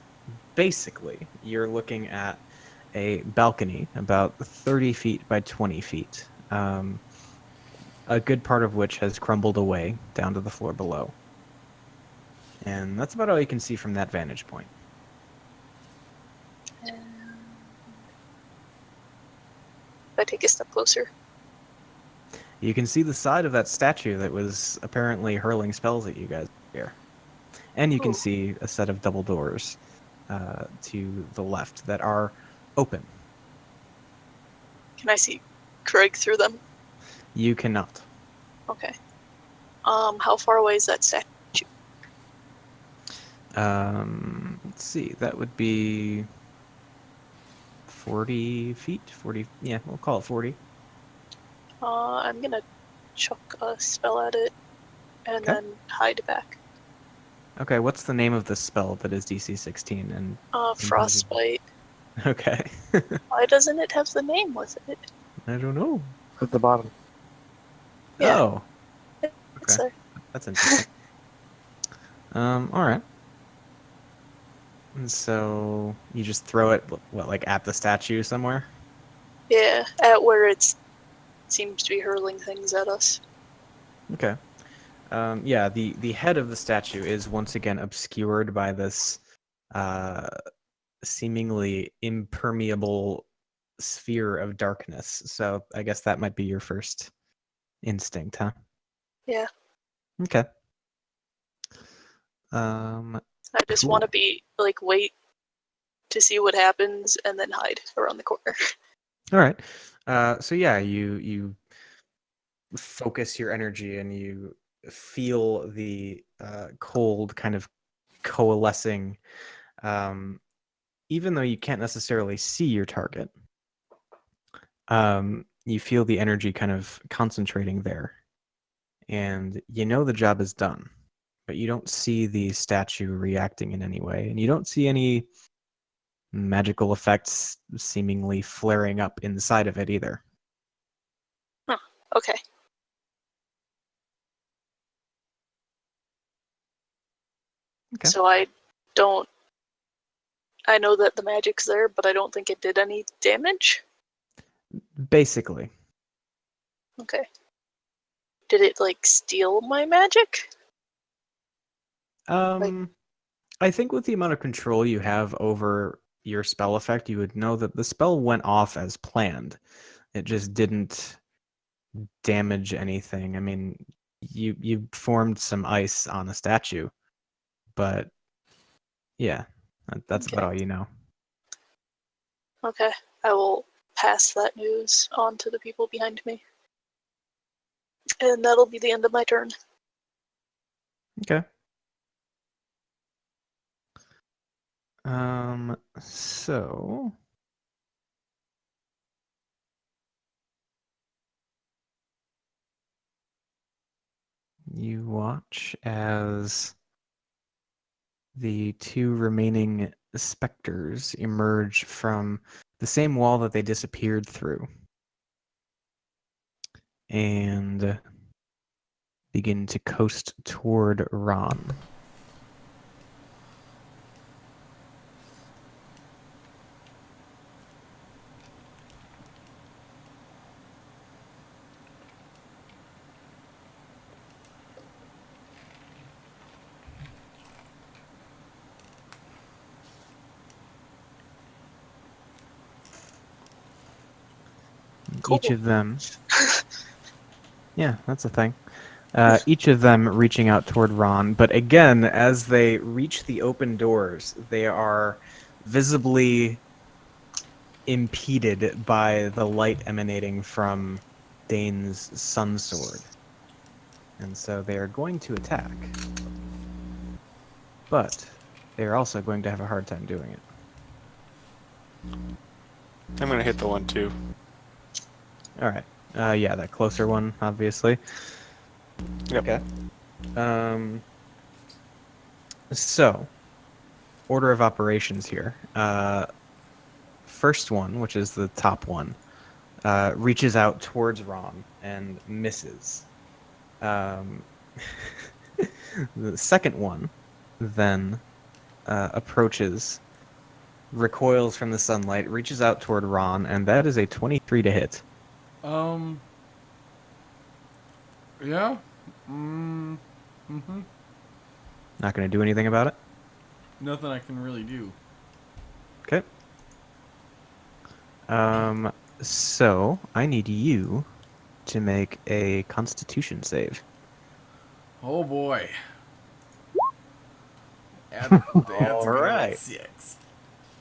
basically you're looking at a balcony about 30 feet by 20 feet, a good part of which has crumbled away down to the floor below. And that's about all you can see from that vantage point. If I take a step closer. You can see the side of that statue that was apparently hurling spells at you guys here. And you can Ooh. see a set of double doors to the left that are open. Can I see Craig through them? You cannot. Okay. How far away is that statue? let's see. That would be 40 feet. 40. Yeah, we'll call it 40. I'm gonna chuck a spell at it and Okay. then hide back. Okay, what's the name of the spell that is DC 16 and Frostbite. Okay. Why doesn't it have the name with it? I don't know. At the bottom. Yeah. Oh, It's okay. there. That's interesting. All right. And so you just throw it, what, like at the statue somewhere? Yeah, at where it seems to be hurling things at us. Okay. Yeah, the head of the statue is once again obscured by this uh, seemingly impermeable sphere of darkness. So I guess that might be your first instinct, huh? Yeah. Okay. I just Cool. want to be like wait to see what happens and then hide around the corner. All right. So yeah, you focus your energy and you feel the cold kind of coalescing. Even though you can't necessarily see your target, you feel the energy kind of concentrating there, and you know the job is done. But you don't see the statue reacting in any way, and you don't see any magical effects seemingly flaring up inside of it either. Okay. Okay. So I know that the magic's there, but I don't think it did any damage. Basically. Okay. Did it like steal my magic? I think with the amount of control you have over your spell effect, you would know that the spell went off as planned. It just didn't damage anything. I mean, you formed some ice on a statue, but yeah, that's Okay. about all you know. Okay. I will pass that news on to the people behind me. And that'll be the end of my turn. Okay. So you watch as the two remaining specters emerge from the same wall that they disappeared through and begin to coast toward Ron. Cool. Each of them. Yeah, that's a thing. Each of them reaching out toward Ron, but again, as they reach the open doors, they are visibly impeded by the light emanating from Dane's sun sword. And so they are going to attack. But they are also going to have a hard time doing it. I'm gonna hit the one too. Alright. Yeah, that closer one, obviously. Yep. Okay. So, order of operations here. First one, which is the top one, reaches out towards Ron and misses. The second one then approaches, recoils from the sunlight, reaches out toward Ron, and that is a 23 to hit. Yeah. Not going to do anything about it. Nothing I can really do. Okay. So I need you to make a Constitution save. Oh boy. All right. 6.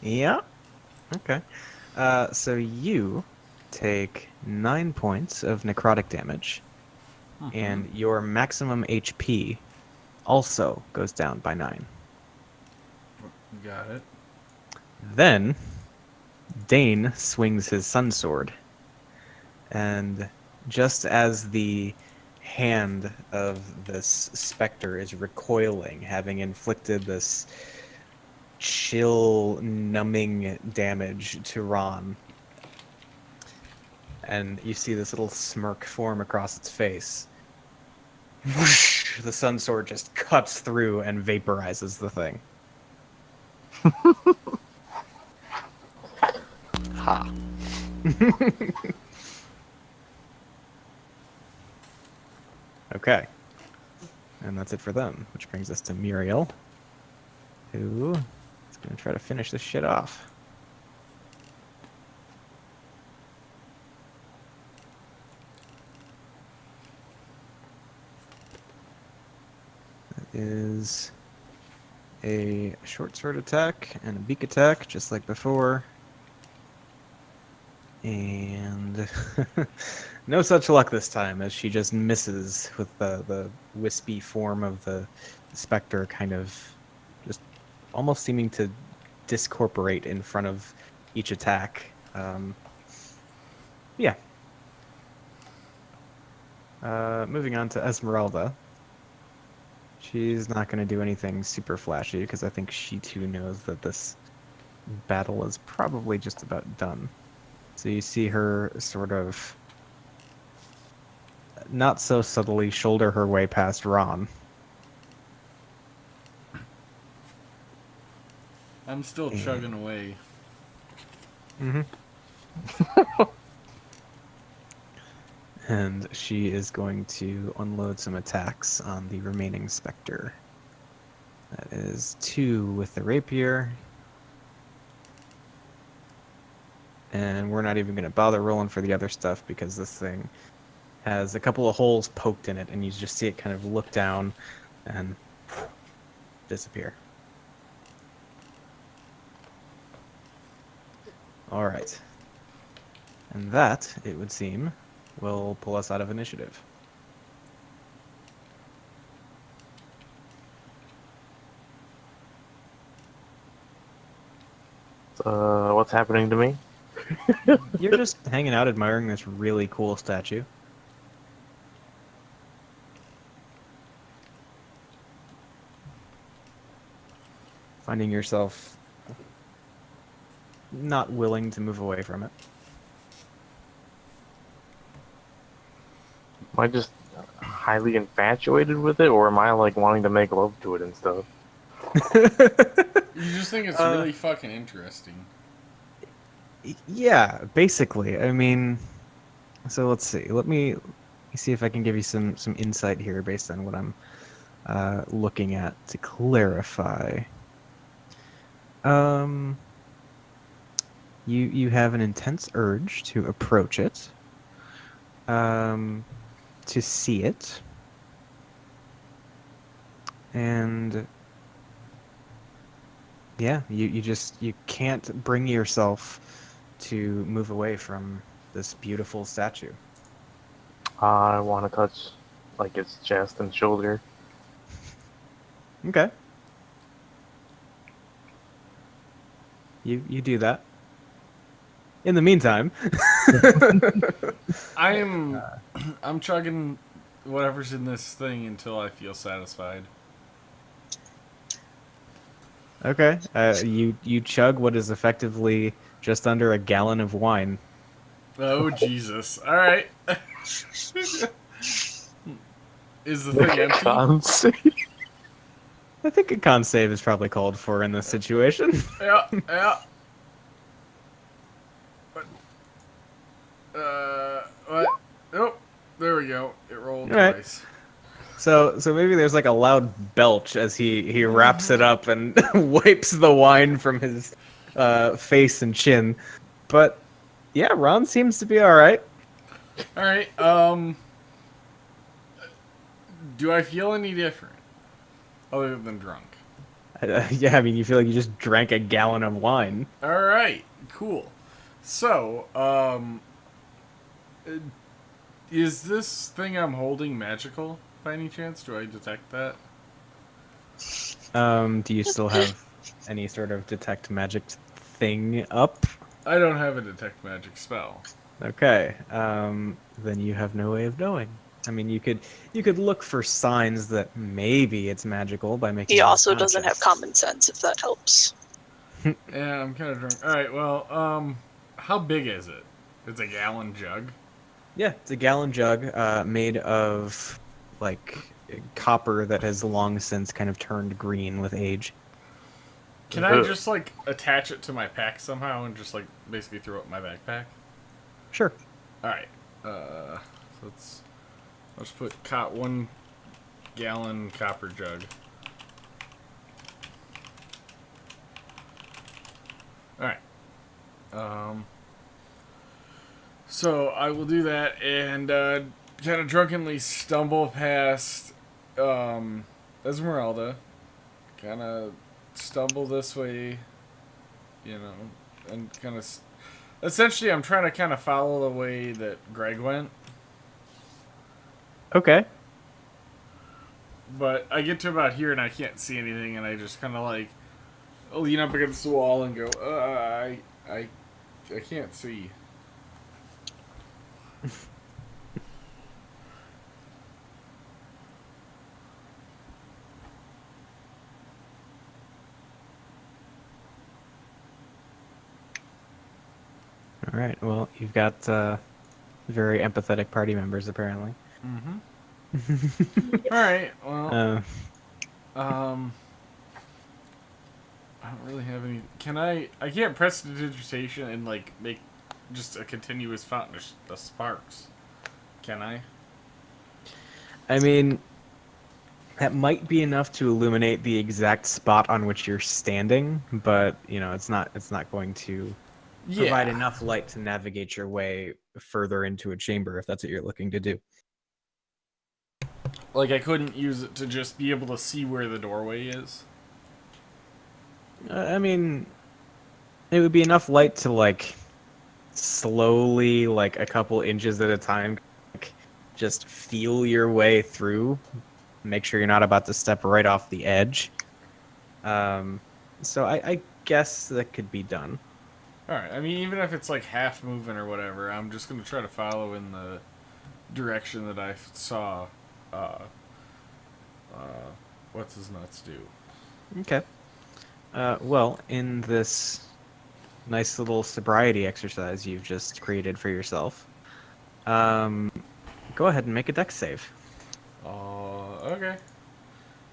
Yeah. Okay. So you take 9 points of necrotic damage, and your maximum HP also goes down by 9. Got it. Then Dane swings his sun sword, and just as the hand of this specter is recoiling, having inflicted this chill, numbing damage to Ron, and you see this little smirk form across its face, whoosh, the sun sword just cuts through and vaporizes the thing. Ha. Okay. And that's it for them, which brings us to Muriel, who is going to try to finish this shit off. That is a short sword attack and a beak attack, just like before. And no such luck this time, as she just misses with the wispy form of the specter kind of just almost seeming to discorporate in front of each attack. Yeah. Moving on to Esmeralda. She's not going to do anything super flashy, because I think she too knows that this battle is probably just about done. So you see her sort of not so subtly shoulder her way past Ron. I'm still chugging away. Mm-hmm. And she is going to unload some attacks on the remaining Spectre. That is 2 with the rapier. And we're not even going to bother rolling for the other stuff, because this thing has a couple of holes poked in it, and you just see it kind of look down and disappear. All right. And that, it would seem, will pull us out of initiative. What's happening to me? You're just hanging out admiring this really cool statue. Finding yourself not willing to move away from it. Am I just highly infatuated with it, or am I like wanting to make love to it and stuff? You just think it's really fucking interesting. Yeah, basically. I mean, so let's see. Let me see if I can give you some insight here based on what I'm looking at to clarify. You have an intense urge to approach it, to see it, and yeah, you can't bring yourself to move away from this beautiful statue. I want to touch like its chest and shoulder. Okay. You do that. In the meantime, I'm chugging whatever's in this thing until I feel satisfied. okay, you chug what is effectively just under a gallon of wine. Oh Jesus! All right. Is the thing empty? I think a con save is probably called for in this situation. Yeah, yeah. What? Oh, there we go. It rolled Right. twice. So maybe there's like a loud belch as he wraps it up and wipes the wine from his face and chin. But yeah, Ron seems to be all right. All right. Do I feel any different other than drunk? Yeah, I mean, you feel like you just drank a gallon of wine. All right. Cool. So, is this thing I'm holding magical by any chance? Do I detect that? Do you still have any sort of detect magic thing up? I don't have a detect magic spell. Okay. Then you have no way of knowing. I mean, you could look for signs that maybe it's magical by making. He an also Arcana doesn't check. have common sense, if that helps. Yeah, I'm kind of drunk. All right, well, how big is it? It's a gallon jug. Yeah, it's a gallon jug made of like copper that has long since kind of turned green with age. Can I just like attach it to my pack somehow and just like basically throw it in my backpack? Sure. All right. So let's put 1 gallon copper jug. All right. So I will do that and kind of drunkenly stumble past Esmeralda. Kind of stumble this way, and kind of. Essentially, I'm trying to kind of follow the way that Greg went. Okay. But I get to about here and I can't see anything, and I just kind of like lean up against the wall and go, I can't see. All right. Well, you've got very empathetic party members apparently. Mm-hmm. All right. Well, I don't really have any. Can I? I can't press digitation and like make just a continuous fountain of sparks. Can I? I mean, that might be enough to illuminate the exact spot on which you're standing, but it's not going to provide enough light to navigate your way further into a chamber if that's what you're looking to do. Like I couldn't use it to just be able to see where the doorway is. I mean, it would be enough light to like slowly, like a couple inches at a time, like, just feel your way through. Make sure you're not about to step right off the edge. So I guess that could be done. Alright, I mean, even if it's like half moving or whatever, I'm just going to try to follow in the direction that I saw, what's his nuts do. Okay. Well, in this nice little sobriety exercise you've just created for yourself, go ahead and make a dex save. Okay.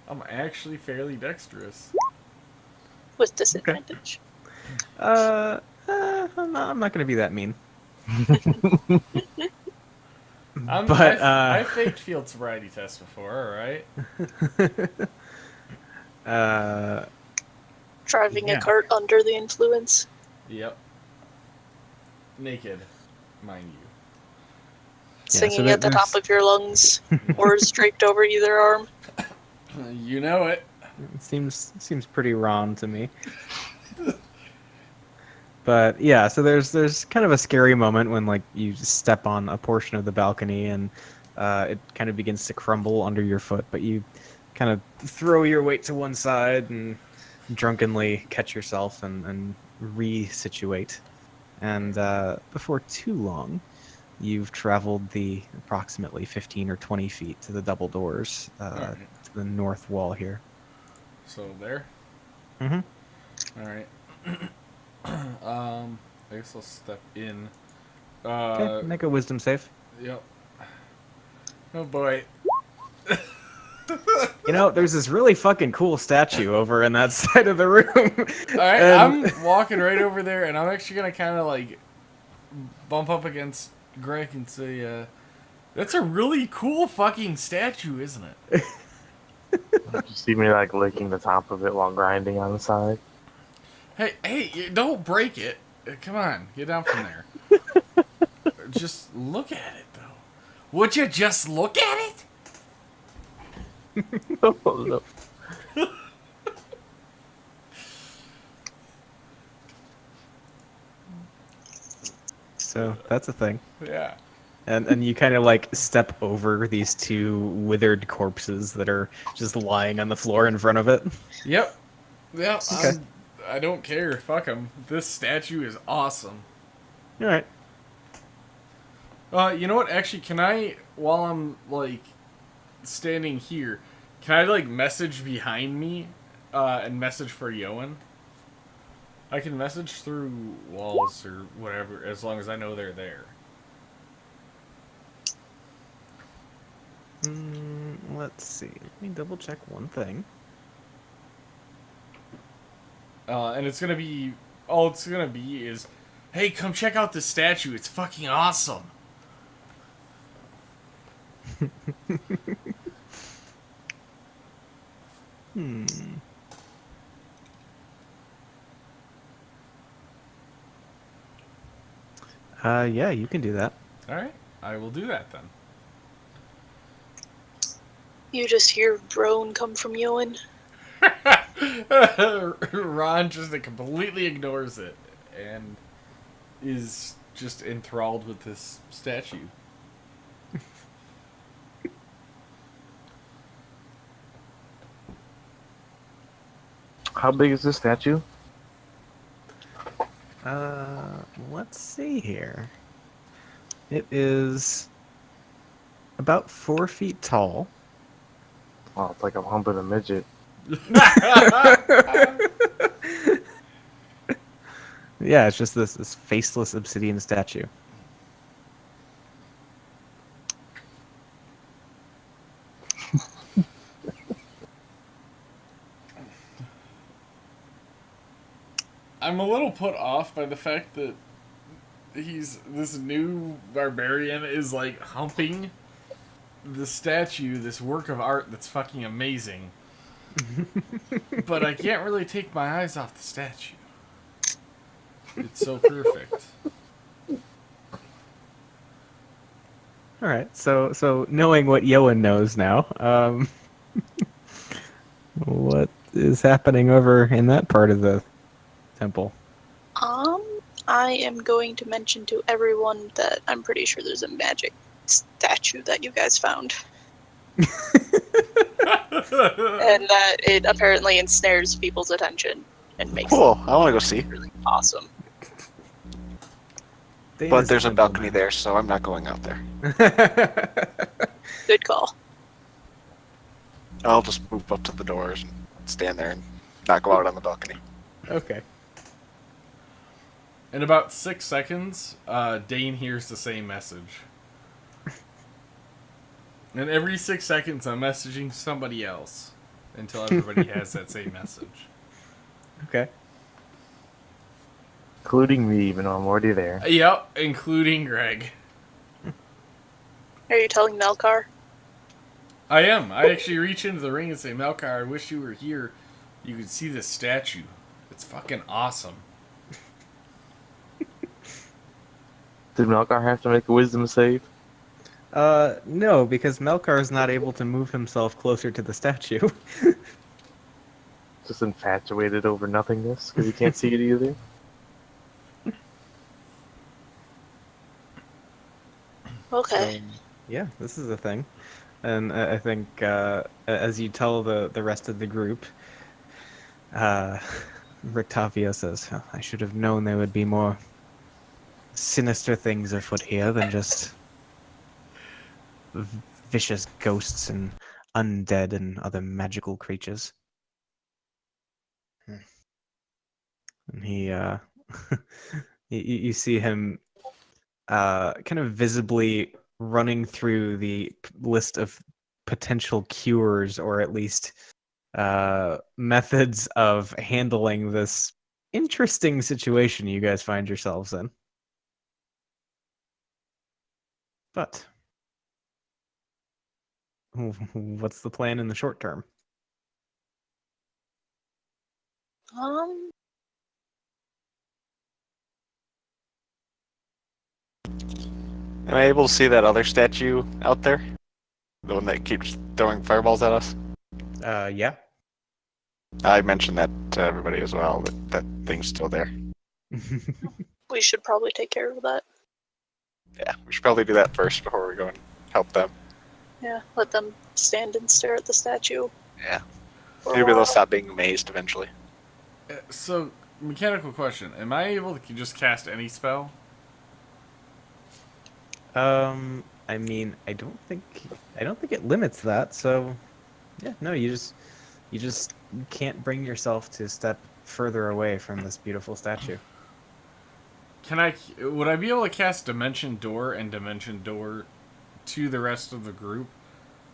I'm actually fairly dexterous. With disadvantage. I'm not going to be that mean. I faked field sobriety tests before, alright? Driving a cart under the influence. Yep. Naked, mind you. Singing at the top of your lungs. Oars draped over either arm. You know it. It seems pretty wrong to me. But yeah, so there's kind of a scary moment when like you step on a portion of the balcony and it kind of begins to crumble under your foot, but you kind of throw your weight to one side and drunkenly catch yourself and resituate. And before too long, you've traveled the approximately 15 or 20 feet to the double doors to the north wall here. So there? Mm-hmm. Alright. I guess I'll step in. Okay, make a wisdom save. Yep. Oh boy. There's this really fucking cool statue over in that side of the room. Alright, I'm walking right over there, and I'm actually gonna kind of like bump up against Greg and say, that's a really cool fucking statue, isn't it? You see me like licking the top of it while grinding on the side. Hey, don't break it. Come on, get down from there. Just look at it, though. Would you just look at it? Oh, no. So that's a thing. Yeah. And you kind of like step over these two withered corpses that are just lying on the floor in front of it. Yep. Yeah, Okay. I don't care. Fuck him. This statue is awesome. All right. You know what? Actually, can I, while I'm like standing here, can I like message behind me, and message for Yoan? I can message through walls or whatever as long as I know they're there. Let's see. Let me double check one thing. And it's gonna be all it's gonna be is, hey, come check out this statue. It's fucking awesome. Hmm. Yeah, you can do that. All right, I will do that then. You just hear drone come from Ewan. Ron just completely ignores it and is just enthralled with this statue. How big is this statue? Let's see here. It is about 4 feet tall. Oh, it's like I'm humping a midget. Yeah, it's just this faceless obsidian statue. I'm a little put off by the fact that this new barbarian is like humping the statue, this work of art that's fucking amazing. But I can't really take my eyes off the statue. It's so perfect. All right, so knowing what Yoan knows now, what is happening over in that part of the temple? I am going to mention to everyone that I'm pretty sure there's a magic statue that you guys found. And that it apparently ensnares people's attention and makes Cool. it I want to go see. really awesome. But there's a balcony there, so I'm not going out there. Good call. I'll just move up to the doors and stand there and not go out on the balcony. Okay. In about 6 seconds, Dane hears the same message. And every 6 seconds, I'm messaging somebody else until everybody has that same message. Okay. Including me, even though I'm already there. Yep, including Greg. Are you telling Melkar? I am. I actually reach into the ring and say, Melkar, I wish you were here. You could see this statue. It's fucking awesome. Did Melkar have to make a wisdom save? No, because Melkar is not able to move himself closer to the statue. Just infatuated over nothingness because he can't see it either. Okay. Yeah, this is a thing. And I think as you tell the rest of the group, Rictavio says, "Oh, I should have known there would be more sinister things afoot here than just vicious ghosts and undead and other magical creatures." And he, you see him kind of visibly running through the list of potential cures, or at least methods of handling this interesting situation you guys find yourselves in. But what's the plan in the short term? Am I able to see that other statue out there? The one that keeps throwing fireballs at us? Yeah. I mentioned that to everybody as well, that thing's still there. We should probably take care of that. Yeah, we should probably do that first before we go and help them. Yeah, let them stand and stare at the statue. Yeah. for a Maybe while. they'll stop being amazed eventually. So, mechanical question: am I able to just cast any spell? I mean, I don't think it limits that. So, yeah, no, you just can't bring yourself to step further away from this beautiful statue. Would I be able to cast Dimension Door and Dimension Door to the rest of the group,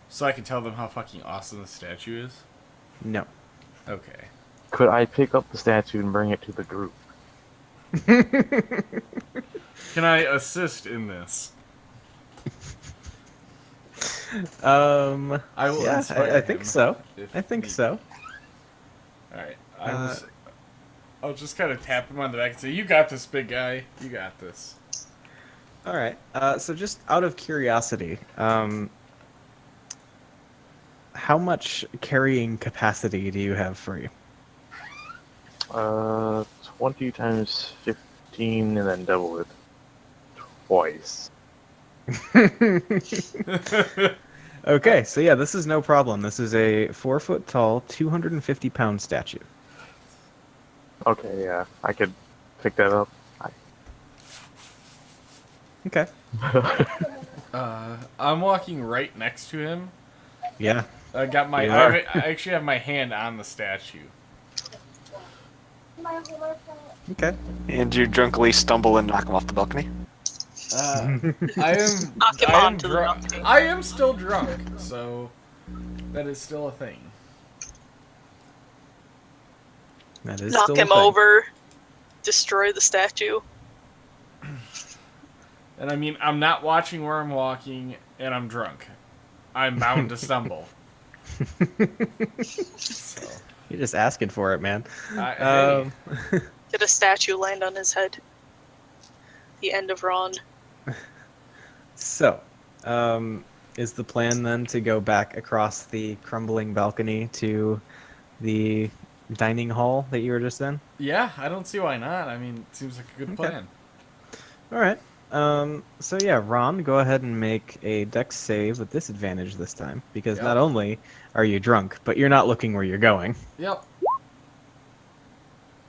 so I can tell them how fucking awesome the statue is? No. Okay. Could I pick up the statue and bring it to the group? Can I assist in this? I will Yeah, inspire I think him so. if I think need- so. Alright. I'll just kind of tap him on the back and say, "You got this, big guy. You got this." All right. So just out of curiosity, how much carrying capacity do you have free? 20 times 15 and then double it twice. Okay, so yeah, this is no problem. This is a 4-foot tall, 250-pound statue. Okay, yeah, I could pick that up. Okay. I'm walking right next to him. Yeah. I got my. You I, are. I actually have my hand on the statue. Okay. And you drunkenly stumble and knock him off the balcony. I am. Knock him I am onto the drunk. balcony. I am still drunk, so that is still a thing. That is Knock still a him thing. over. Destroy the statue. And I mean, I'm not watching where I'm walking, and I'm drunk. I'm bound to stumble. So, You're just asking for it, man. hey, Did a statue land on his head? The end of Ron. So, is the plan then to go back across the crumbling balcony to the dining hall that you were just in? yeah, I don't see why not. I mean, it seems like a good Okay. plan. All right. So yeah, Ron, go ahead and make a dex save with disadvantage this time, because Yep. not only are you drunk, but you're not looking where you're going. Yep.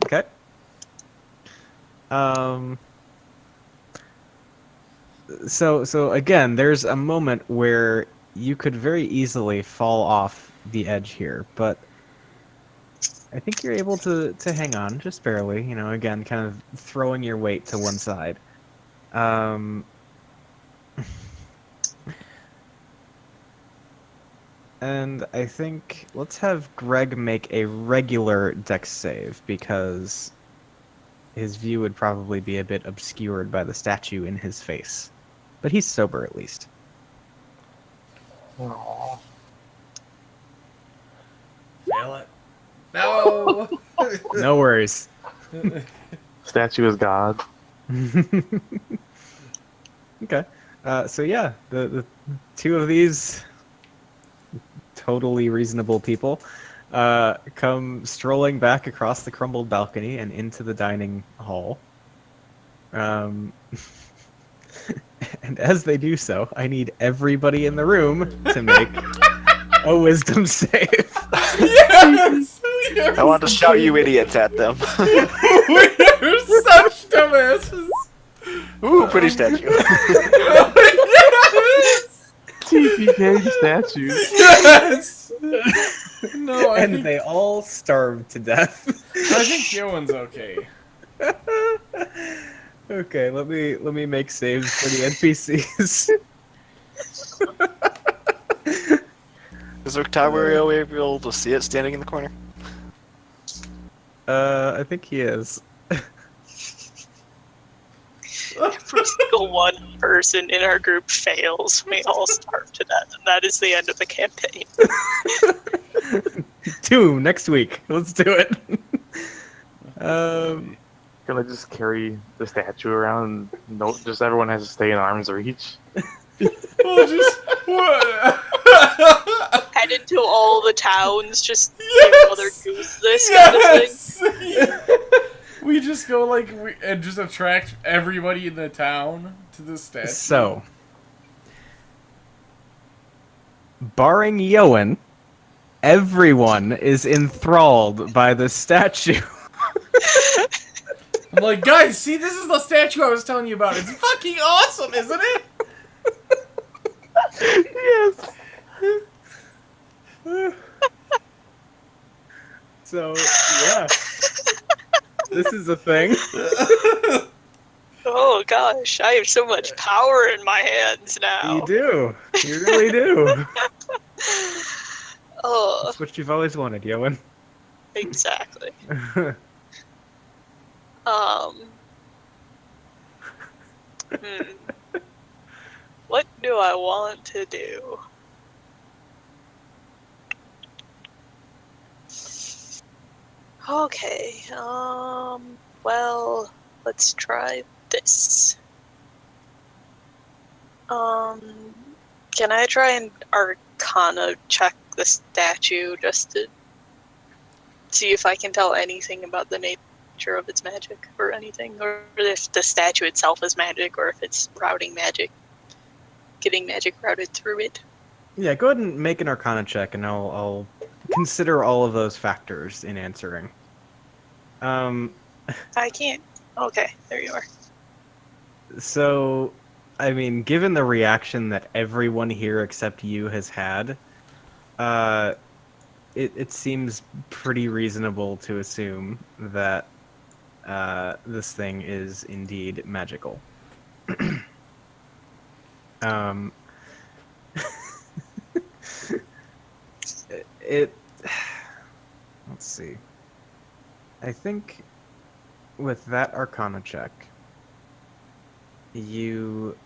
Okay. So again, there's a moment where you could very easily fall off the edge here, but I think you're able to hang on just barely. You know, again, kind of throwing your weight to one side. And I think let's have Greg make a regular dex save, because his view would probably be a bit obscured by the statue in his face. But he's sober at least. Aw. Fail it. No. No worries. Statue is God. Okay. So yeah, the two of these totally reasonable people come strolling back across the crumbled balcony and into the dining hall. And as they do so, I need everybody in the room to make a wisdom save. Yes! I want to shout you idiots at them. We are such dumbasses! Ooh, pretty statue. Yes! TPK statue. Yes! No, I And think, they all starved to death. I think Yoan's okay. Okay, let me make saves for the NPCs. Is Octavio able to see it standing in the corner? I think he is. Every single one person in our group fails. We all starve to death, and that is the end of the campaign. Doom next week. Let's do it. Can I just carry the statue around? No, just everyone has to stay in arm's reach. Well, just what? Head into all the towns, just Yes! give Mother Goose this kind of thing. Yes! We just go and just attract everybody in the town to the statue. So, barring Yoan, everyone is enthralled by the statue. I'm like, guys, see, this is the statue I was telling you about. It's fucking awesome, isn't it? Yes. So yeah, this is a thing. Oh gosh, I have so much power in my hands now. You do. You really do. Oh, That's what you've always wanted, Yoan. exactly. What do I want to do? Okay, well, let's try this. Can I try and Arcana check the statue just to see if I can tell anything about the nature of its magic or anything, or if the statue itself is magic, or if it's routing magic, getting magic routed through it? Yeah, go ahead and make an Arcana check, and I'll consider all of those factors in answering. I can't. Okay, there you are. So, I mean, given the reaction that everyone here except you has had, it seems pretty reasonable to assume that this thing is indeed magical. um, it. Let's see. I think with that Arcana check, you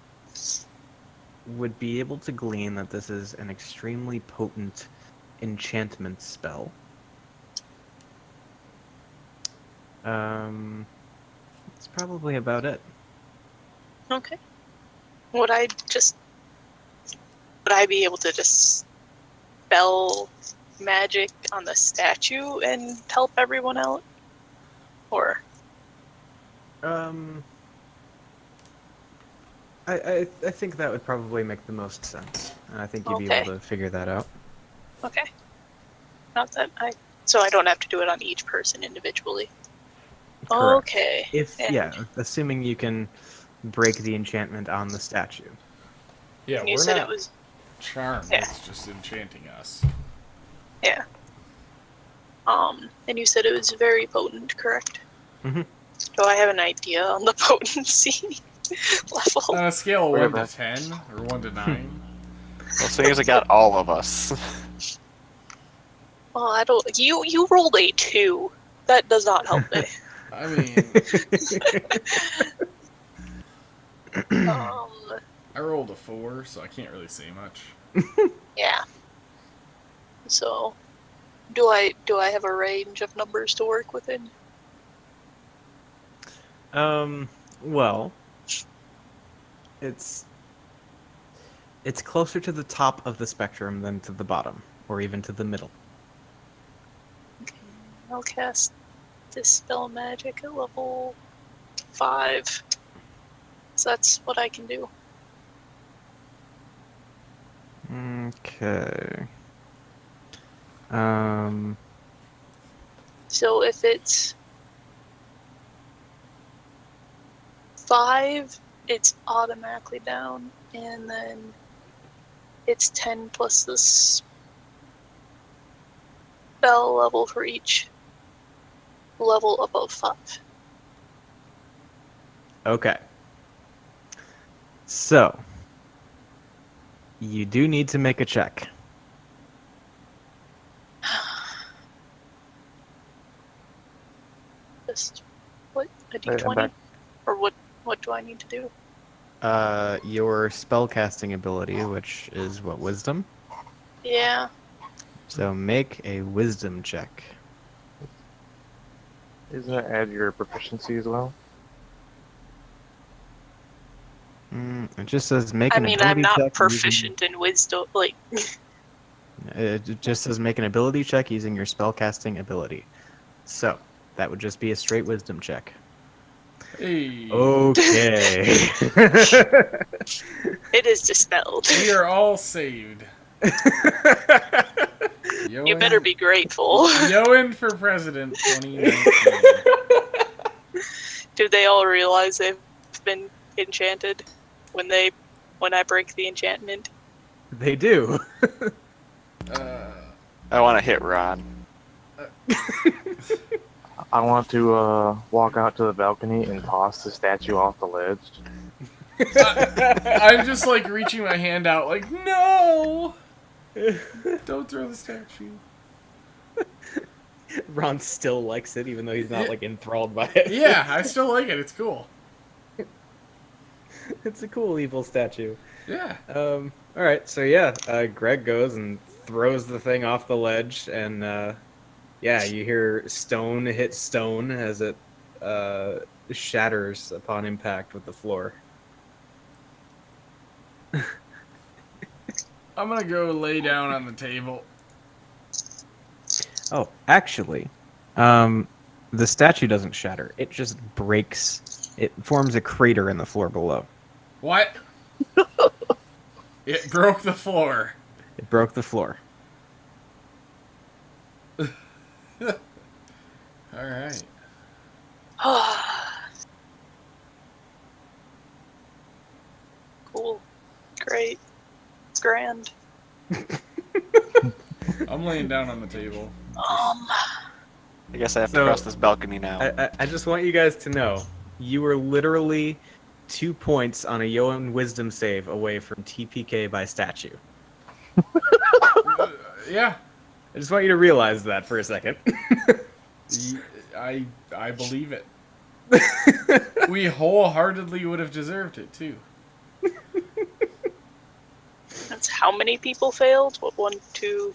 would be able to glean that this is an extremely potent enchantment spell. That's probably about it. Okay. Would I be able to just spell magic on the statue and help everyone out? Or I think that would probably make the most sense. I think you'd be able to figure that out. okay. Not that so I don't have to do it on each person individually. Correct. Okay. Assuming you can break the enchantment on the statue. Yeah, And you we're said not it was charmed. Yeah. It's just enchanting us. yeah. And you said it was very potent, correct? Mhm. Do I have an idea on the potency level? On a scale of Wait, 1 to but- 10 or 1 to 9. Well, seeing as it got all of us. Oh, I don't. You rolled a 2. That does not help me. I mean, I rolled a 4, so I can't really say much. Yeah. So, do I have a range of numbers to work within? Well, it's closer to the top of the spectrum than to the bottom, or even to the middle. I'll cast Dispel Magic at level 5. So that's what I can do. Okay. So if it's 5, it's automatically down, and then it's 10 plus the spell level for each level above 5. Okay. So, you do need to make a check. Just what, a Hey, I'm d20? back. Or what do I need to do? Your spellcasting ability, which is what, wisdom? Yeah. So make a wisdom check. Doesn't it add your proficiency as well? It just says make I an mean, ability I'm not check. proficient in wisdom. Like, It just says make an ability check using your spellcasting ability. So that would just be a straight wisdom check. Hey, Okay. it is dispelled. we are all saved. Yoan, You better be grateful. Yoan for president 2019. Do they all realize they've been enchanted when I break the enchantment? They do. I want to hit Ron. I want to walk out to the balcony and toss the statue off the ledge. I'm just like reaching my hand out, like, no! Don't throw the statue. Ron still likes it, even though he's not Yeah. like enthralled by it. Yeah, I still like it. It's cool. It's a cool evil statue. Yeah. All right, so yeah, Greg goes and throws the thing off the ledge, and yeah, you hear stone hit stone as it shatters upon impact with the floor. I'm gonna go lay down on the table. Oh, actually, the statue doesn't shatter. It just breaks. It forms a crater in the floor below. What? It broke the floor. It broke the floor. Alright. Cool. Great. Grand. I'm laying down on the table. I guess I have to So- cross this balcony now. I just want you guys to know, you were literally 2 points on a Yoan Wisdom save away from TPK by statue. Yeah. I just want you to realize that for a second. I believe it. We wholeheartedly would have deserved it, too. That's how many people failed? What, 1, 2,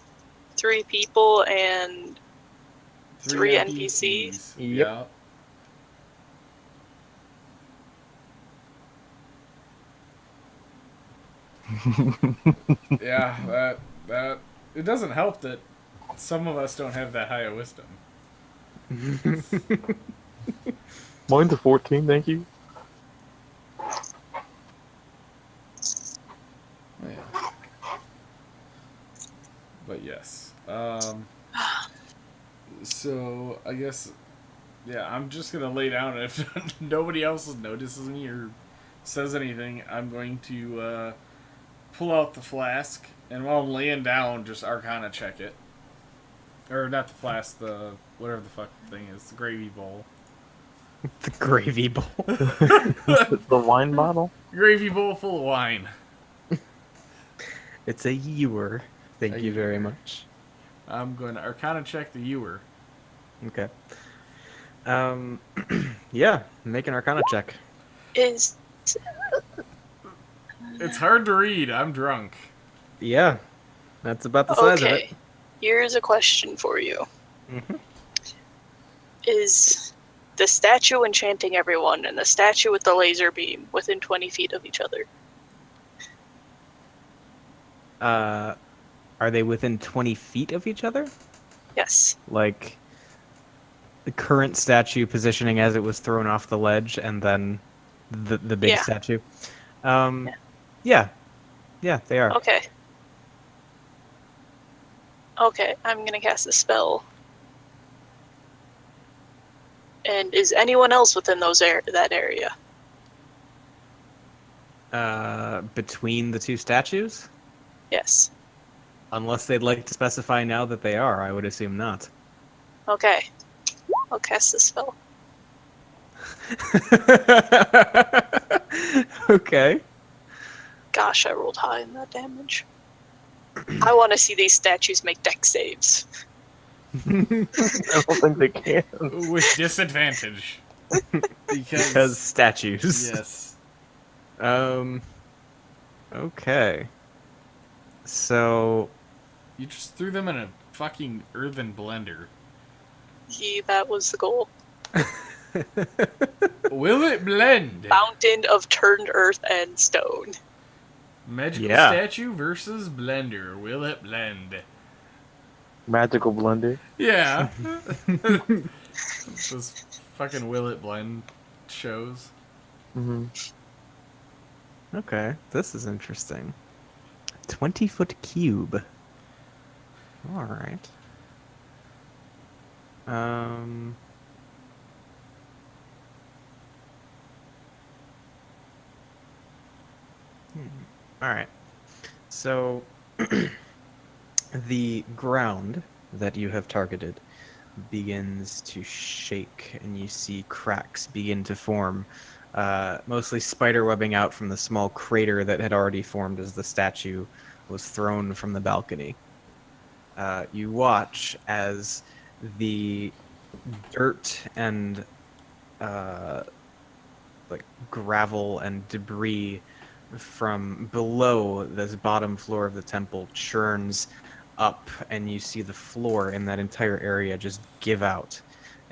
3 people and 3 NPCs? Yep. Yeah. Yeah, that it doesn't help that some of us don't have that high of wisdom. Mine's a 14, thank you. Yeah. But yes. So I guess, yeah, I'm just gonna lay down, and if nobody else notices me or says anything, I'm going to pull out the flask, and while I'm laying down, just Arcana check it. Or not the flask, the whatever the fuck the thing is, the gravy bowl. The gravy bowl. The wine bottle? Gravy bowl full of wine. It's a ewer. Thank A you very ewer. much. I'm going to Arcana check the ewer. Okay. Yeah, make an Arcana check. Is It's hard to read. I'm drunk. Yeah, that's about the size of okay. it. Here's a question for you. Mhm. Is the statue enchanting everyone and the statue with the laser beam within 20 feet of each other? Are they within 20 feet of each other? Yes. Like the current statue positioning as it was thrown off the ledge, and then the big Yeah. statue. Yeah, they are. Okay. Okay, I'm gonna cast a spell. And is anyone else within that area? Between the two statues, Yes. unless they'd like to specify now that they are, I would assume not. Okay. I'll cast the spell. Okay. Gosh, I rolled high in that damage. I want to see these statues make dex saves. I don't think they can. With disadvantage. Because statues. Yes. Okay. So You just threw them in a fucking earthen blender. That was the goal. Will it blend? Fountain of turned earth and stone. Magical Yeah. statue versus blender. Will it blend? Magical blender. Yeah. Those fucking will it blend shows. Mm-hmm. okay, this is interesting. 20-foot cube. All right. All right. So the ground that you have targeted begins to shake, and you see cracks begin to form, mostly spiderwebbing out from the small crater that had already formed as the statue was thrown from the balcony. You watch as the dirt and like gravel and debris from below this bottom floor of the temple churns up, and you see the floor in that entire area just give out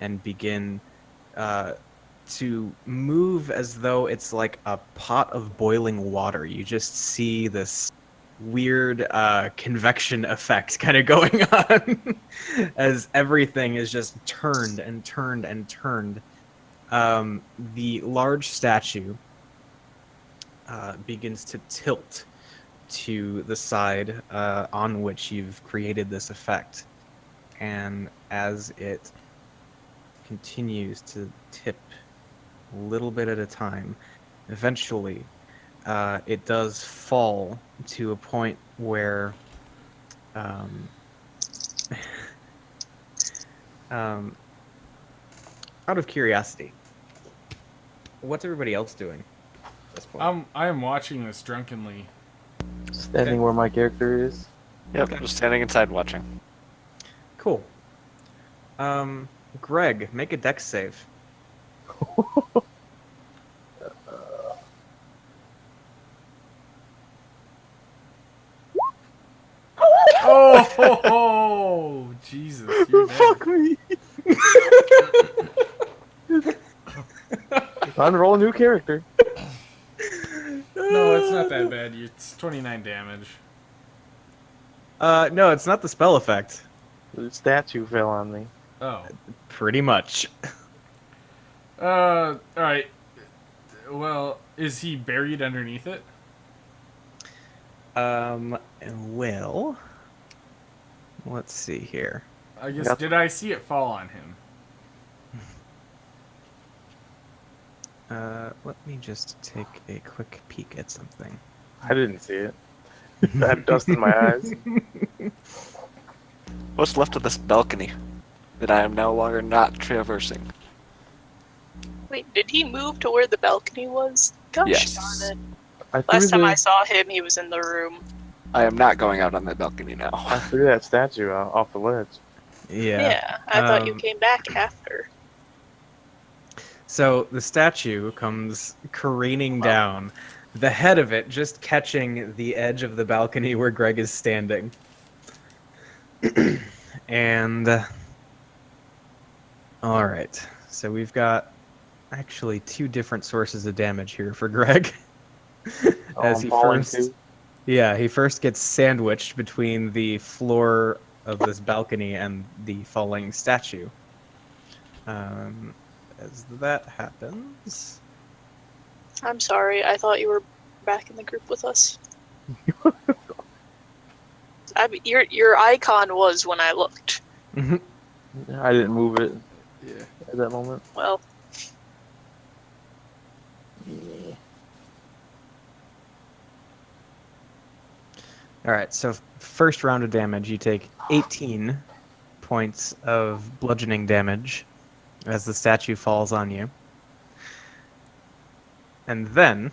and begin to move as though it's like a pot of boiling water. You just see this weird convection effect kind of going on as everything is just turned and turned and turned. The large statue begins to tilt to the side on which you've created this effect. And as it continues to tip a little bit at a time, eventually it does fall to a point where out of curiosity, what's everybody else doing at this point? I am watching this drunkenly. Standing where my character is. Yep, Okay. just standing inside watching. Cool. Greg, make a dex save. Oh, Jesus! You're dead. me. Time to roll a new character. No, it's not that bad. It's 29 damage. No, it's not the spell effect. The statue fell on me. Oh. Pretty much. All right. Well, is he buried underneath it? Well, let's see here. I guess. Yep. Did I see it fall on him? Let me just take a quick peek at something. I didn't see it. I had dust in my eyes. What's left of this balcony that I am no longer not traversing? Wait, did he move to where the balcony was? Gosh Yes. darn it. I threw Last time the- I saw him, he was in the room. I am not going out on that balcony now. I threw that statue out off the ledge. Yeah, I thought you um, came back after. So the statue comes careening down, the head of it just catching the edge of the balcony where Greg is standing. And all right, so we've got actually two different sources of damage here for Greg. I'm he falling first, too. yeah, he first gets sandwiched between the floor of this balcony and the falling statue. As that happens, I'm sorry, I thought you were back in the group with us. I mean, your icon was when I looked. I didn't move it Yeah. at that moment. Well, Yeah. all right. So first round of damage, you take 18 points of bludgeoning damage as the statue falls on you. And then,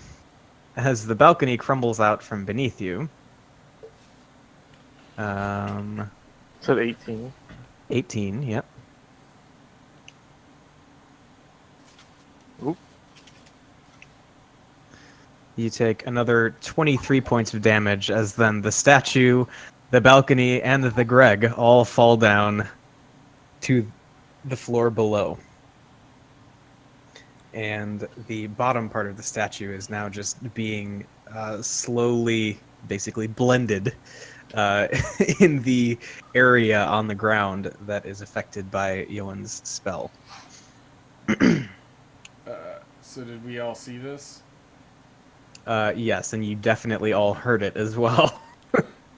as the balcony crumbles out from beneath you, Said 18. 18, yep. Oop. You take another 23 points of damage as then the statue, the balcony, and the Greg all fall down to the floor below. And the bottom part of the statue is now just being slowly, basically blended in the area on the ground that is affected by Yoan's spell. So did we all see this? Yes, and you definitely all heard it as well.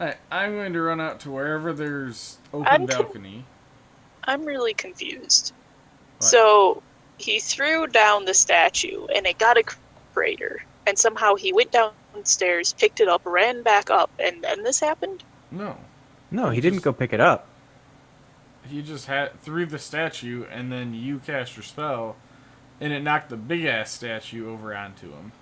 Alright, I'm going to run out to wherever there's open I'm balcony. I'm really confused. What? So, he threw down the statue, and it got a crater, and somehow he went down downstairs, picked it up, ran back up, and then this happened? No. No, he He didn't just- go pick it up. He just threw the statue, and then you cast your spell, and it knocked the big ass statue over onto him.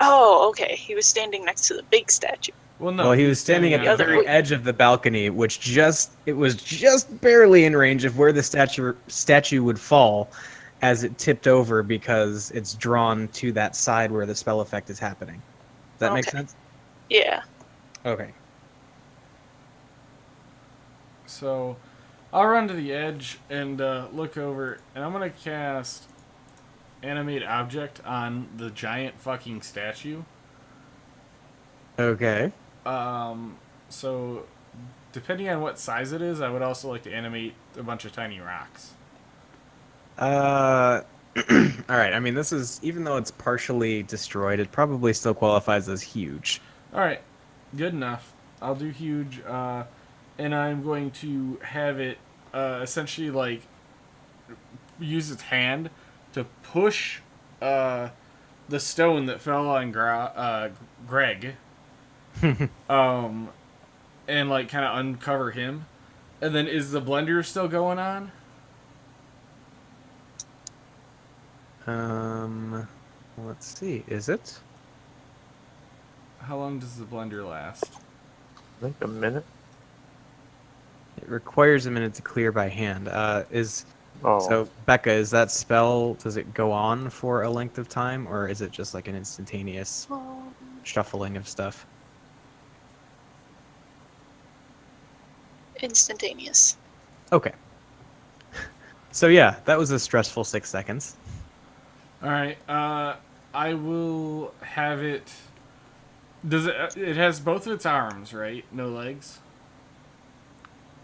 Oh, okay. He was standing next to the big statue. Well, no. Well, he was standing at on the other very way. edge of the balcony, which it was just barely in range of where the statue would fall as it tipped over because it's drawn to that side where the spell effect is happening. Does that make Okay. sense? Yeah. Okay. So, I'll run to the edge and look over, and I'm gonna cast Animate Object on the giant fucking statue. Okay. So, depending on what size it is, I would also like to animate a bunch of tiny rocks. All right. I mean, this is, even though it's partially destroyed, it probably still qualifies as huge. Alright, good enough. I'll do huge, and I'm going to have it essentially like use its hand to push the stone that fell on Greg, and like kind of uncover him. And then is the blender still going on? Let's see. Is it? How long does the blender last? I think a minute. It requires a minute to clear by hand. Oh, So, Becca, is that spell, does it go on for a length of time, or is it just like an instantaneous shuffling of stuff? Instantaneous. Okay. So yeah, that was a stressful 6 seconds. Alright, I will have it... Does it has both of its arms, right? No legs?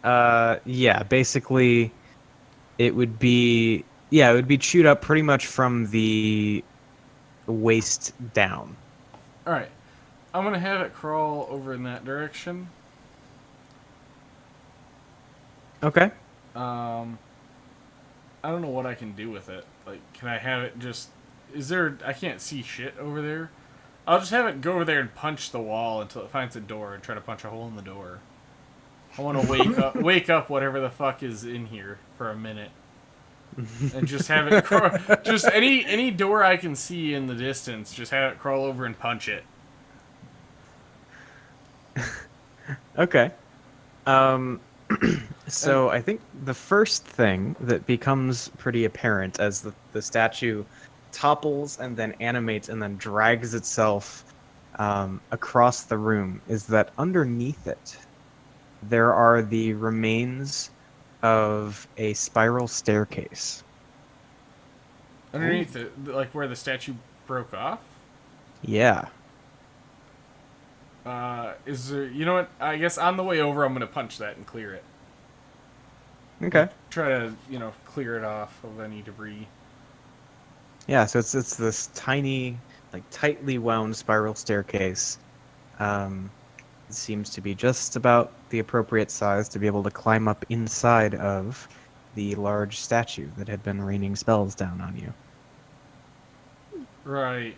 Yeah, basically, it would be chewed up pretty much from the waist down. Alright. I'm gonna have it crawl over in that direction. Okay. I don't know what I can do with it. Like, can I have it just... I can't see shit over there. I'll just have it go over there and punch the wall until it finds a door and try to punch a hole in the door. I want to wake up whatever the fuck is in here for a minute. And just have it crawl... Just any door I can see in the distance, just have it crawl over and punch it. Okay. So I think the first thing that becomes pretty apparent as the statue topples and then animates and then drags itself across the room is that underneath it there are the remains of a spiral staircase. Underneath it, like where the statue broke off? Yeah. Is there... You know what? I guess on the way over, I'm going to punch that and clear it. Okay. Try to, clear it off of any debris. Yeah, so it's this tiny, like tightly wound spiral staircase. It seems to be just about the appropriate size to be able to climb up inside of the large statue that had been raining spells down on you. Right.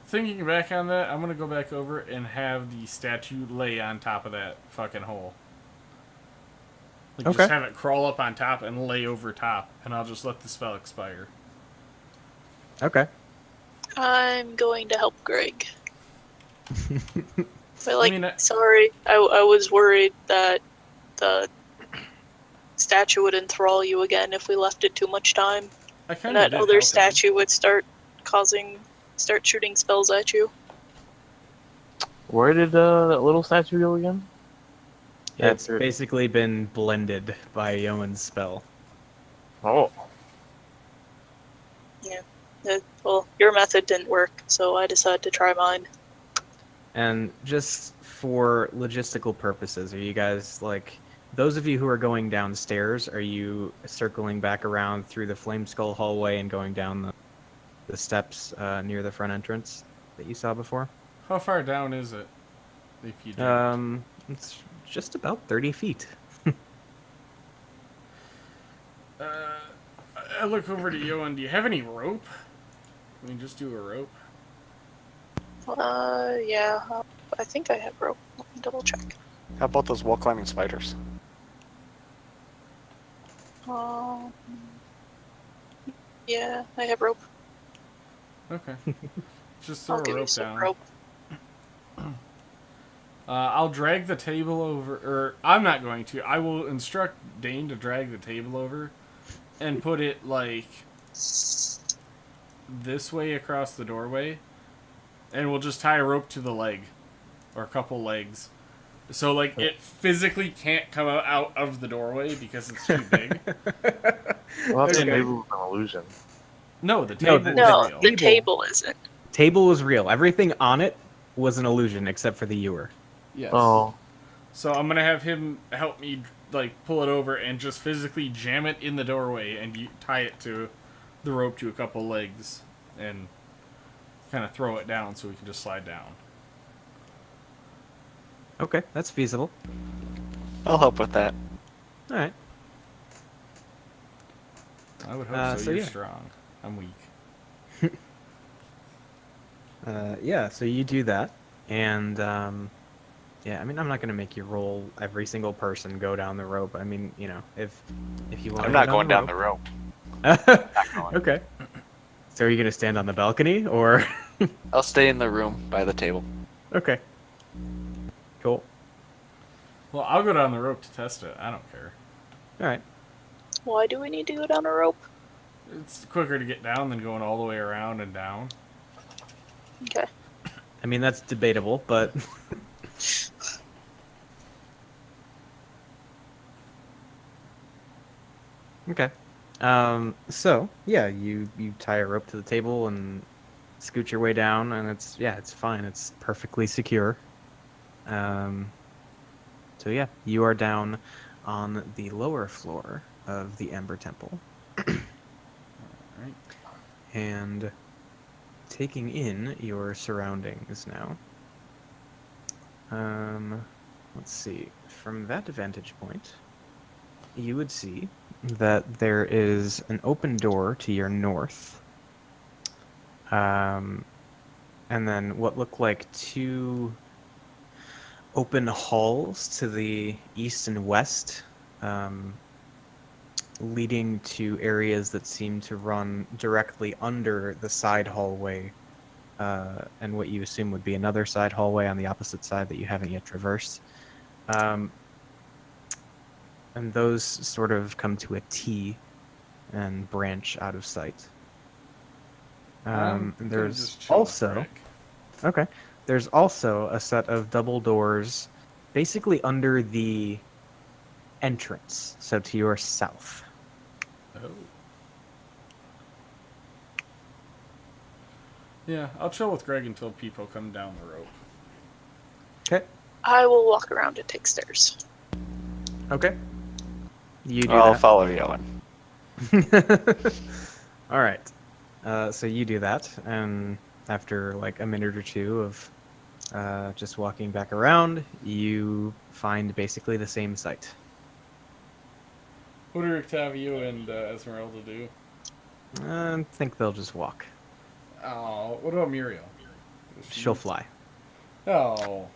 Thinking back on that, I'm gonna go back over and have the statue lay on top of that fucking hole. Like, Okay. just have it crawl up on top and lay over top, and I'll just let the spell expire. Okay. I'm going to help Greg. But I- sorry, I was worried that the statue would enthrall you again if we left it too much time. I And kind of that other statue would start shooting spells at you. where did that little statue go again? It's After- basically been blended by Yoan's spell. Oh, Well, your method didn't work, so I decided to try mine. And just for logistical purposes, are you guys like those of you who are going downstairs? Are you circling back around through the Flame Skull hallway and going down the steps near the front entrance that you saw before? How far down is it? If you do. It's just about 30 feet. I look over to you and do you have any rope? Can we just do a rope? Yeah. I think I have rope. Let me double check. How about those wall climbing spiders? Um, yeah, I have rope. Okay. Just throw I'll a give you rope some down. rope. I'll drag the table over, or I'm not going to. I will instruct Dane to drag the table over and put it like this way across the doorway, and we'll just tie a rope to the leg or a couple legs. So like it physically can't come out of the doorway because it's too big. Well, the Okay. table is an illusion. No, the No, table the- is No, real. the table isn't. Table was real. Everything on it was an illusion except for the ewer. Yes. Oh, So I'm gonna have him help me like pull it over and just physically jam it in the doorway and tie it to the rope to a couple legs and kind of throw it down so we can just slide down. Okay, that's feasible. I'll help with that. All right. I would hope so. You're yeah. strong. I'm weak. Yeah, so you do that, and yeah, I mean, I'm not gonna make you roll every single person go down the rope. I mean, you know, if you want. I'm not going down the rope. rope. Not going. Okay. So are you gonna stand on the balcony, or? I'll stay in the room by the table. Okay. Cool. Well, I'll go down the rope to test it. I don't care. All right. Why do we need to go down a rope? It's quicker to get down than going all the way around and down. Okay. I mean, that's debatable, but. Okay. So yeah, you tie a rope to the table and scoot your way down, and it's fine. It's perfectly secure. So yeah, you are down on the lower floor of the Ember Temple, Right. and taking in your surroundings now. Let's see. From that vantage point, you would see that there is an open door to your north. And then what look like two open halls to the east and west, leading to areas that seem to run directly under the side hallway, and what you assume would be another side hallway on the opposite side that you haven't yet traversed. And those sort of come to a T and branch out of sight. I'm And gonna there's just chill with also Rick. okay. There's also a set of double doors, basically under the entrance, so to your south. Oh. Yeah, I'll chill with Greg until people come down the rope. Okay. I will walk around and take stairs. Okay. You do I'll that. follow Yellen. All right. So you do that, and after like a minute or two of just walking back around, you find basically the same site. What do Octavio and Esmeralda do? I think they'll just walk. Oh, what about Muriel? Does she- She'll fly. Oh.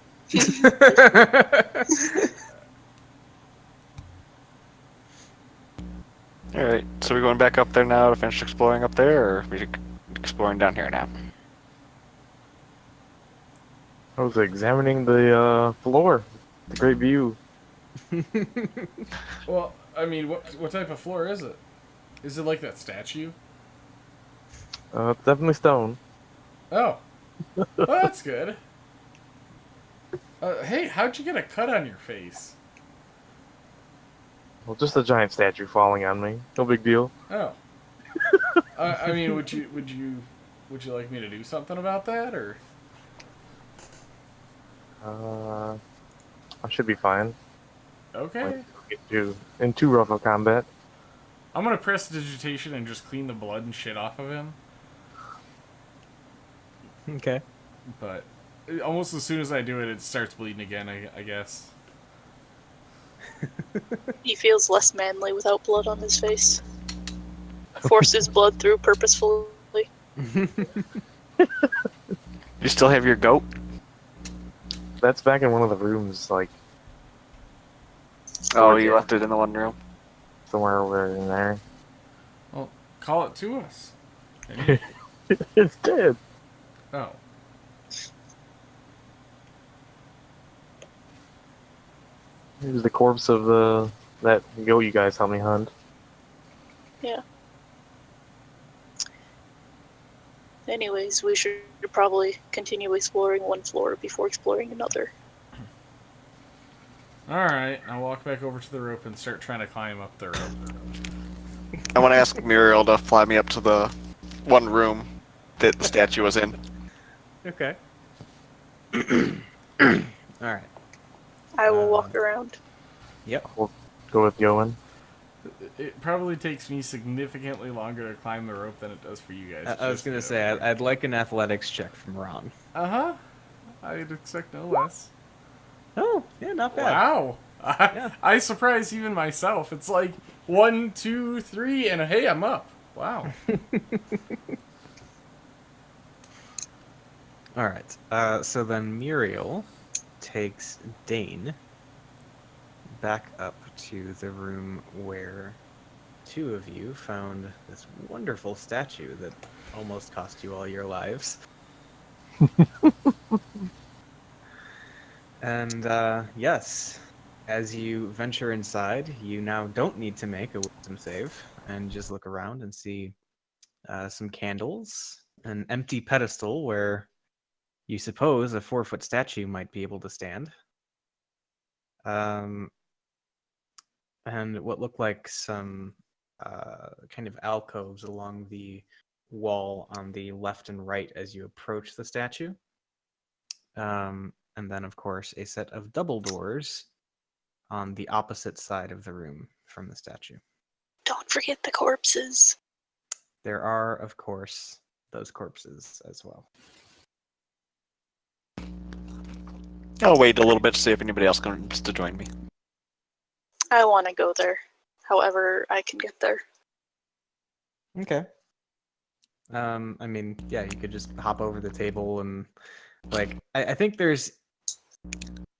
Alright, so we're going back up there now to finish exploring up there, or are we exploring down here now? I was examining the floor. The great view. Well, I mean, what type of floor is it? Is it like that statue? It's definitely stone. Oh. Well, that's good. Hey, how'd you get a cut on your face? Well, just a giant statue falling on me. No big deal. Oh. I mean, would you like me to do something about that, or? I should be fine. Okay. Like, get you in too rough of combat. I'm gonna press digitation and just clean the blood and shit off of him. Okay. But almost as soon as I do it, it starts bleeding again, I guess. He feels less manly without blood on his face. force his blood through purposefully. You still have your goat? That's back in one of the rooms, like Oh, Towards you the left it in the one room. somewhere over in there. Well, call it to us. Any- It's dead. Oh. It was the corpse of that goat you guys helped me hunt. Yeah. Anyways, we should probably continue exploring one floor before exploring another. Alright, I'll walk back over to the rope and start trying to climb up the rope. I want to ask Muriel to fly me up to the one room that the statue was in. Okay. All right. I will walk around. Yep. We'll go with Yoan. It probably takes me significantly longer to climb the rope than it does for you guys. I was gonna say I'd like an athletics check from Ron. Uh-huh. I'd expect no less. Oh, yeah, not bad. Wow. Yeah. I surprise even myself. It's like 1, 2, 3, and hey, I'm up. Wow. All right. So then Muriel takes Dane back up to the room where two of you found this wonderful statue that almost cost you all your lives. And yes, as you venture inside, you now don't need to make a wisdom save and just look around and see some candles, an empty pedestal where you suppose a 4-foot statue might be able to stand. And what look like some kind of alcoves along the wall on the left and right as you approach the statue. And then, of course, a set of double doors on the opposite side of the room from the statue. Don't forget the corpses. There are, of course, those corpses as well. I'll wait a little bit to see if anybody else comes to join me. I want to go there. However, I can get there. Okay. I mean, yeah, you could just hop over the table and, like, I think there's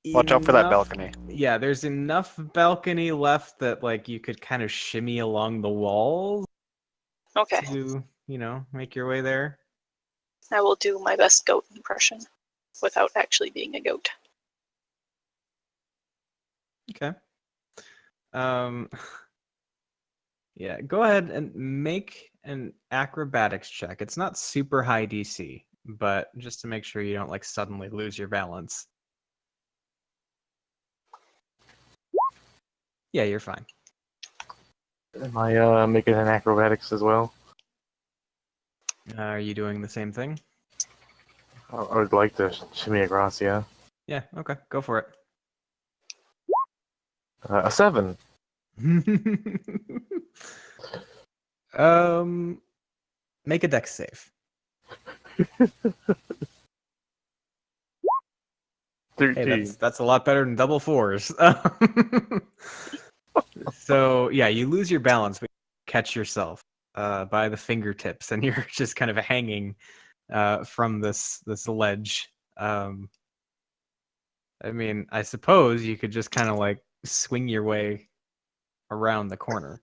Watch out for that enough- balcony. Yeah, there's enough balcony left that, like, you could kind of shimmy along the walls Okay, to, make your way there. I will do my best goat impression without actually being a goat. Okay. Yeah, go ahead and make an acrobatics check. It's not super high DC, but just to make sure you don't, like, suddenly lose your balance. Yeah, you're fine. Am I making an acrobatics as well? Are you doing the same thing? I would like to shimmy across, yeah. Yeah, okay, go for it. A 7. Make a dex save. 13. Hey, that's a lot better than double fours. So yeah, you lose your balance, but you catch yourself by the fingertips, and you're just kind of hanging from this ledge. I mean, I suppose you could just kind of like swing your way around the corner.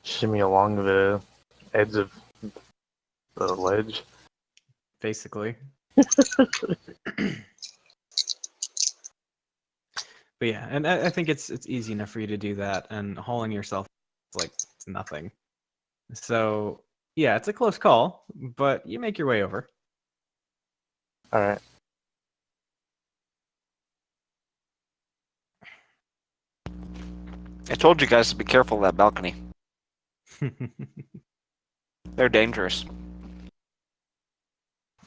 Shimmy along the edge of the ledge. Basically. But yeah, and I think it's easy enough for you to do that, and hauling yourself is like it's nothing. So yeah, it's a close call, but you make your way over. Alright. I told you guys to be careful of that balcony. They're dangerous.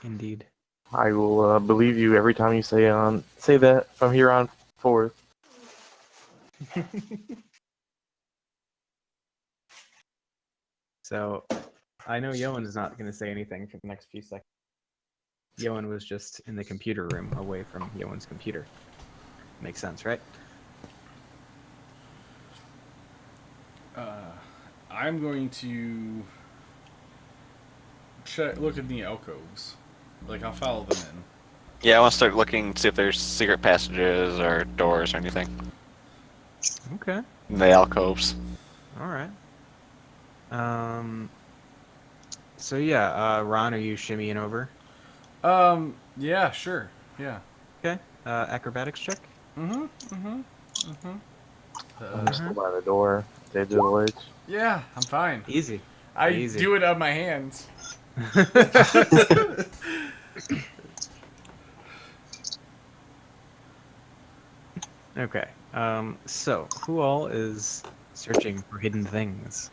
Indeed. I will believe you every time you say that from here on forth. So I know Yoan is not going to say anything for the next few seconds. Yoan was just in the computer room away from Yoan's computer. Makes sense, right? I'm going to look at the alcoves. Like, I'll follow them in. Yeah, I want to start looking, see if there's secret passages or doors or anything Okay. in the alcoves. All right. So yeah, Ron, are you shimmying over? Yeah, sure. Yeah. Okay. Acrobatics check. I'm still by the door. They do the ledge. Yeah, I'm fine. Easy. I Easy. do it on my hands. Okay. So who all is searching for hidden things?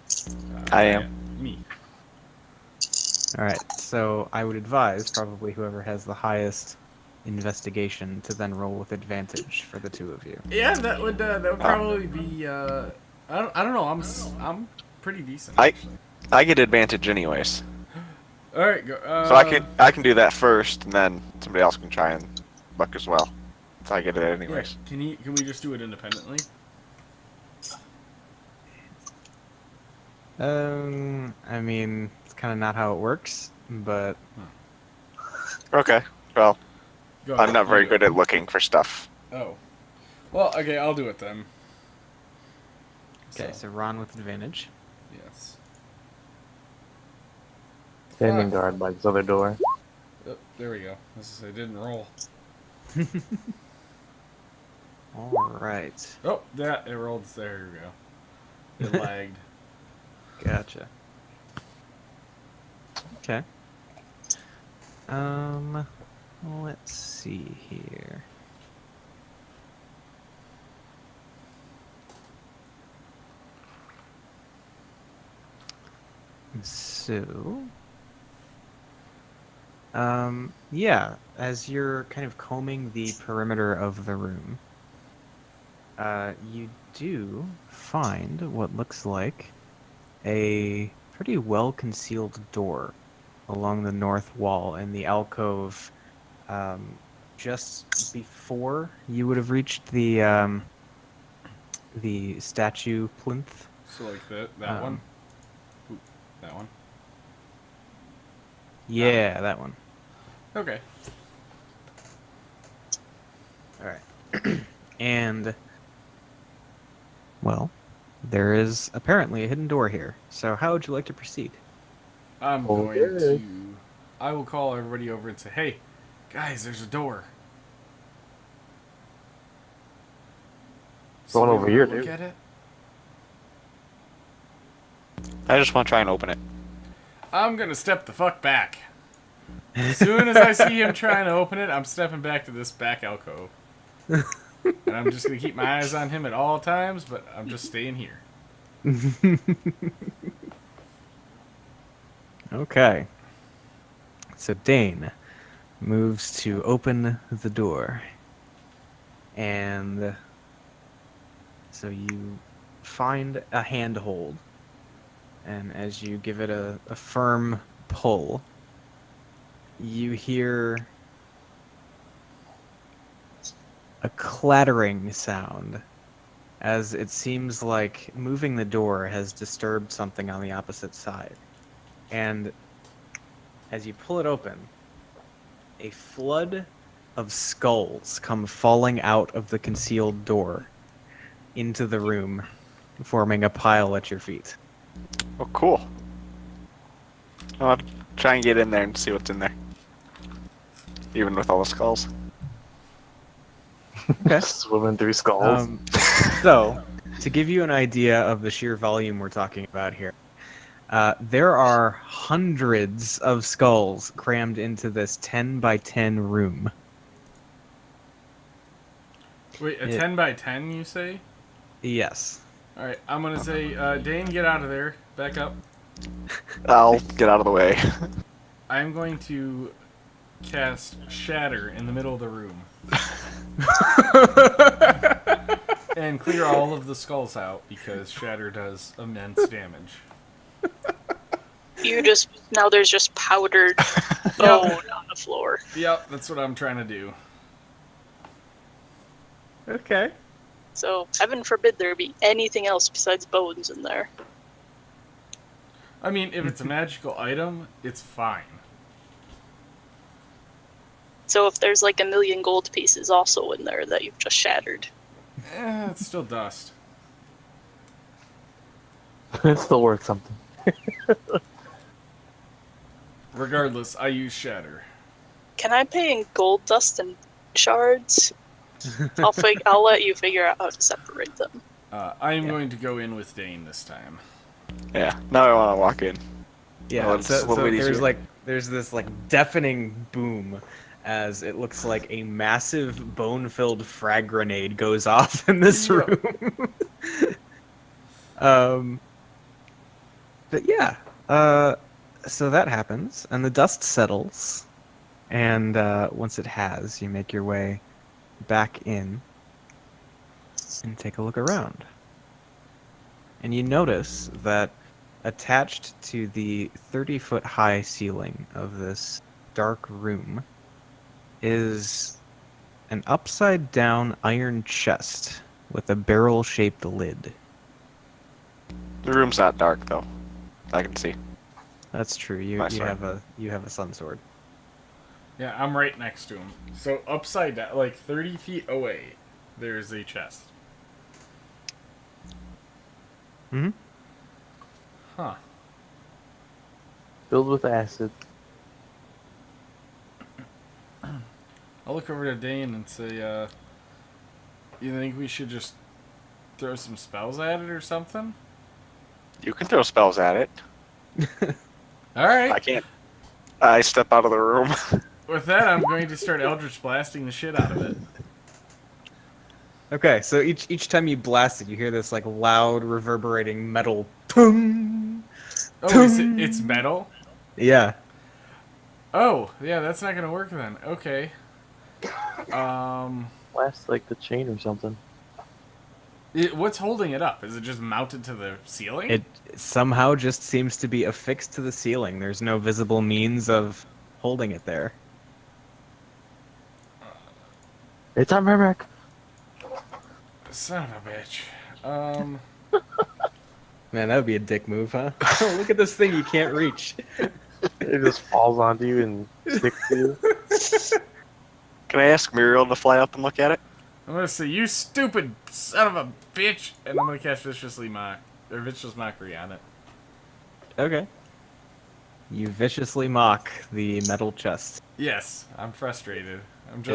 I am. Me. All right. So I would advise probably whoever has the highest investigation to then roll with advantage for the two of you. Yeah, that would probably be. I don't know. I'm pretty decent. I- Actually. I get advantage anyways, All right, go. so I can do that first, and then somebody else can try and look as well. So I get it Yeah, anyways. can we just do it independently? I mean, it's kind of not how it works, but Okay. Well, Go I'm ahead, not you very do good it. at looking for stuff. Oh. Well, okay, I'll do it then. okay. So Ron with advantage. Yes. Standing guard by this other door. Oh, there we go. I didn't roll. All right. Oh, it rolled. There we go. It lagged. Gotcha. Okay. Let's see here. So, yeah, as you're kind of combing the perimeter of the room, you do find what looks like a pretty well-concealed door along the north wall in the alcove, just before you would have reached the statue plinth. So like that Um, one. Ooh, that one. Yeah, that one. Okay. All right. And, well, there is apparently a hidden door here. So how would you like to proceed? I'm Okay. going to. I will call everybody over and say, "Hey, guys, there's a door." Going over here, look dude. at it. I just want to try and open it. I'm gonna step the fuck back. As soon as I see him trying to open it, I'm stepping back to this back alcove. And I'm just gonna keep my eyes on him at all times, but I'm just staying here. Okay. So Dane moves to open the door. And so you find a handhold. And as you give it a firm pull, you hear a clattering sound, as it seems like moving the door has disturbed something on the opposite side. And as you pull it open, a flood of skulls come falling out of the concealed door into the room, forming a pile at your feet. Oh, cool. I'll try and get in there and see what's in there. Even with all the skulls. Okay. Swimming through skulls. So, to give you an idea of the sheer volume we're talking about here, there are hundreds of skulls crammed into this 10 by 10 room. Wait, a Yeah. 10 by 10, you say? Yes. All right, I'm gonna say, Dane, get out of there. Back up. I'll get out of the way. I'm going to cast Shatter in the middle of the room and clear all of the skulls out because Shatter does immense damage. There's just powdered bone on the floor. Yep, that's what I'm trying to do. Okay. So heaven forbid there be anything else besides bones in there. I mean, if it's a magical item, it's fine. So if there's like 1,000,000 gold pieces also in there that you've just shattered. It's still dust. It's still worth something. Regardless, I use shatter. Can I pay in gold dust and shards? I'll let you figure out how to separate them. I am going to go in with Dane this time. Yeah, now I want to walk in. Yeah, Oh, it's so, a little so bit easier. there's this like deafening boom as it looks like a massive bone-filled frag grenade goes off in this Yeah. room. But yeah, so that happens, and the dust settles, and once it has, you make your way back in and take a look around. And you notice that attached to the 30-foot high ceiling of this dark room is an upside down iron chest with a barrel shaped lid. The room's not dark though. I can see. That's true. You Nice, right. have a sun sword. Yeah, I'm right next to him. So upside down, like 30 feet away, there's a chest. Mm-hmm. Huh. Filled with acid. I'll look over to Dane and say, you think we should just throw some spells at it or something? You can throw spells at it. All right. I can't. I step out of the room. With that, I'm going to start Eldritch blasting the shit out of it. Okay, so each time you blast it, you hear this like loud reverberating metal. Tung! Oh, it's metal? Yeah. Oh, yeah, that's not gonna work then. Okay. Blast like the chain or something. What's holding it up? Is it just mounted to the ceiling? It somehow just seems to be affixed to the ceiling. There's no visible means of holding it there. It's a mimic. Son of a bitch. Man, that would be a dick move, huh? Look at this thing you can't reach. It just falls onto you and sticks to you. Can I ask Muriel to fly up and look at it? I'm gonna say, you stupid son of a bitch, and I'm gonna cast Vicious Mockery on it. Okay. You viciously mock the metal chest. Yes, I'm frustrated. I'm just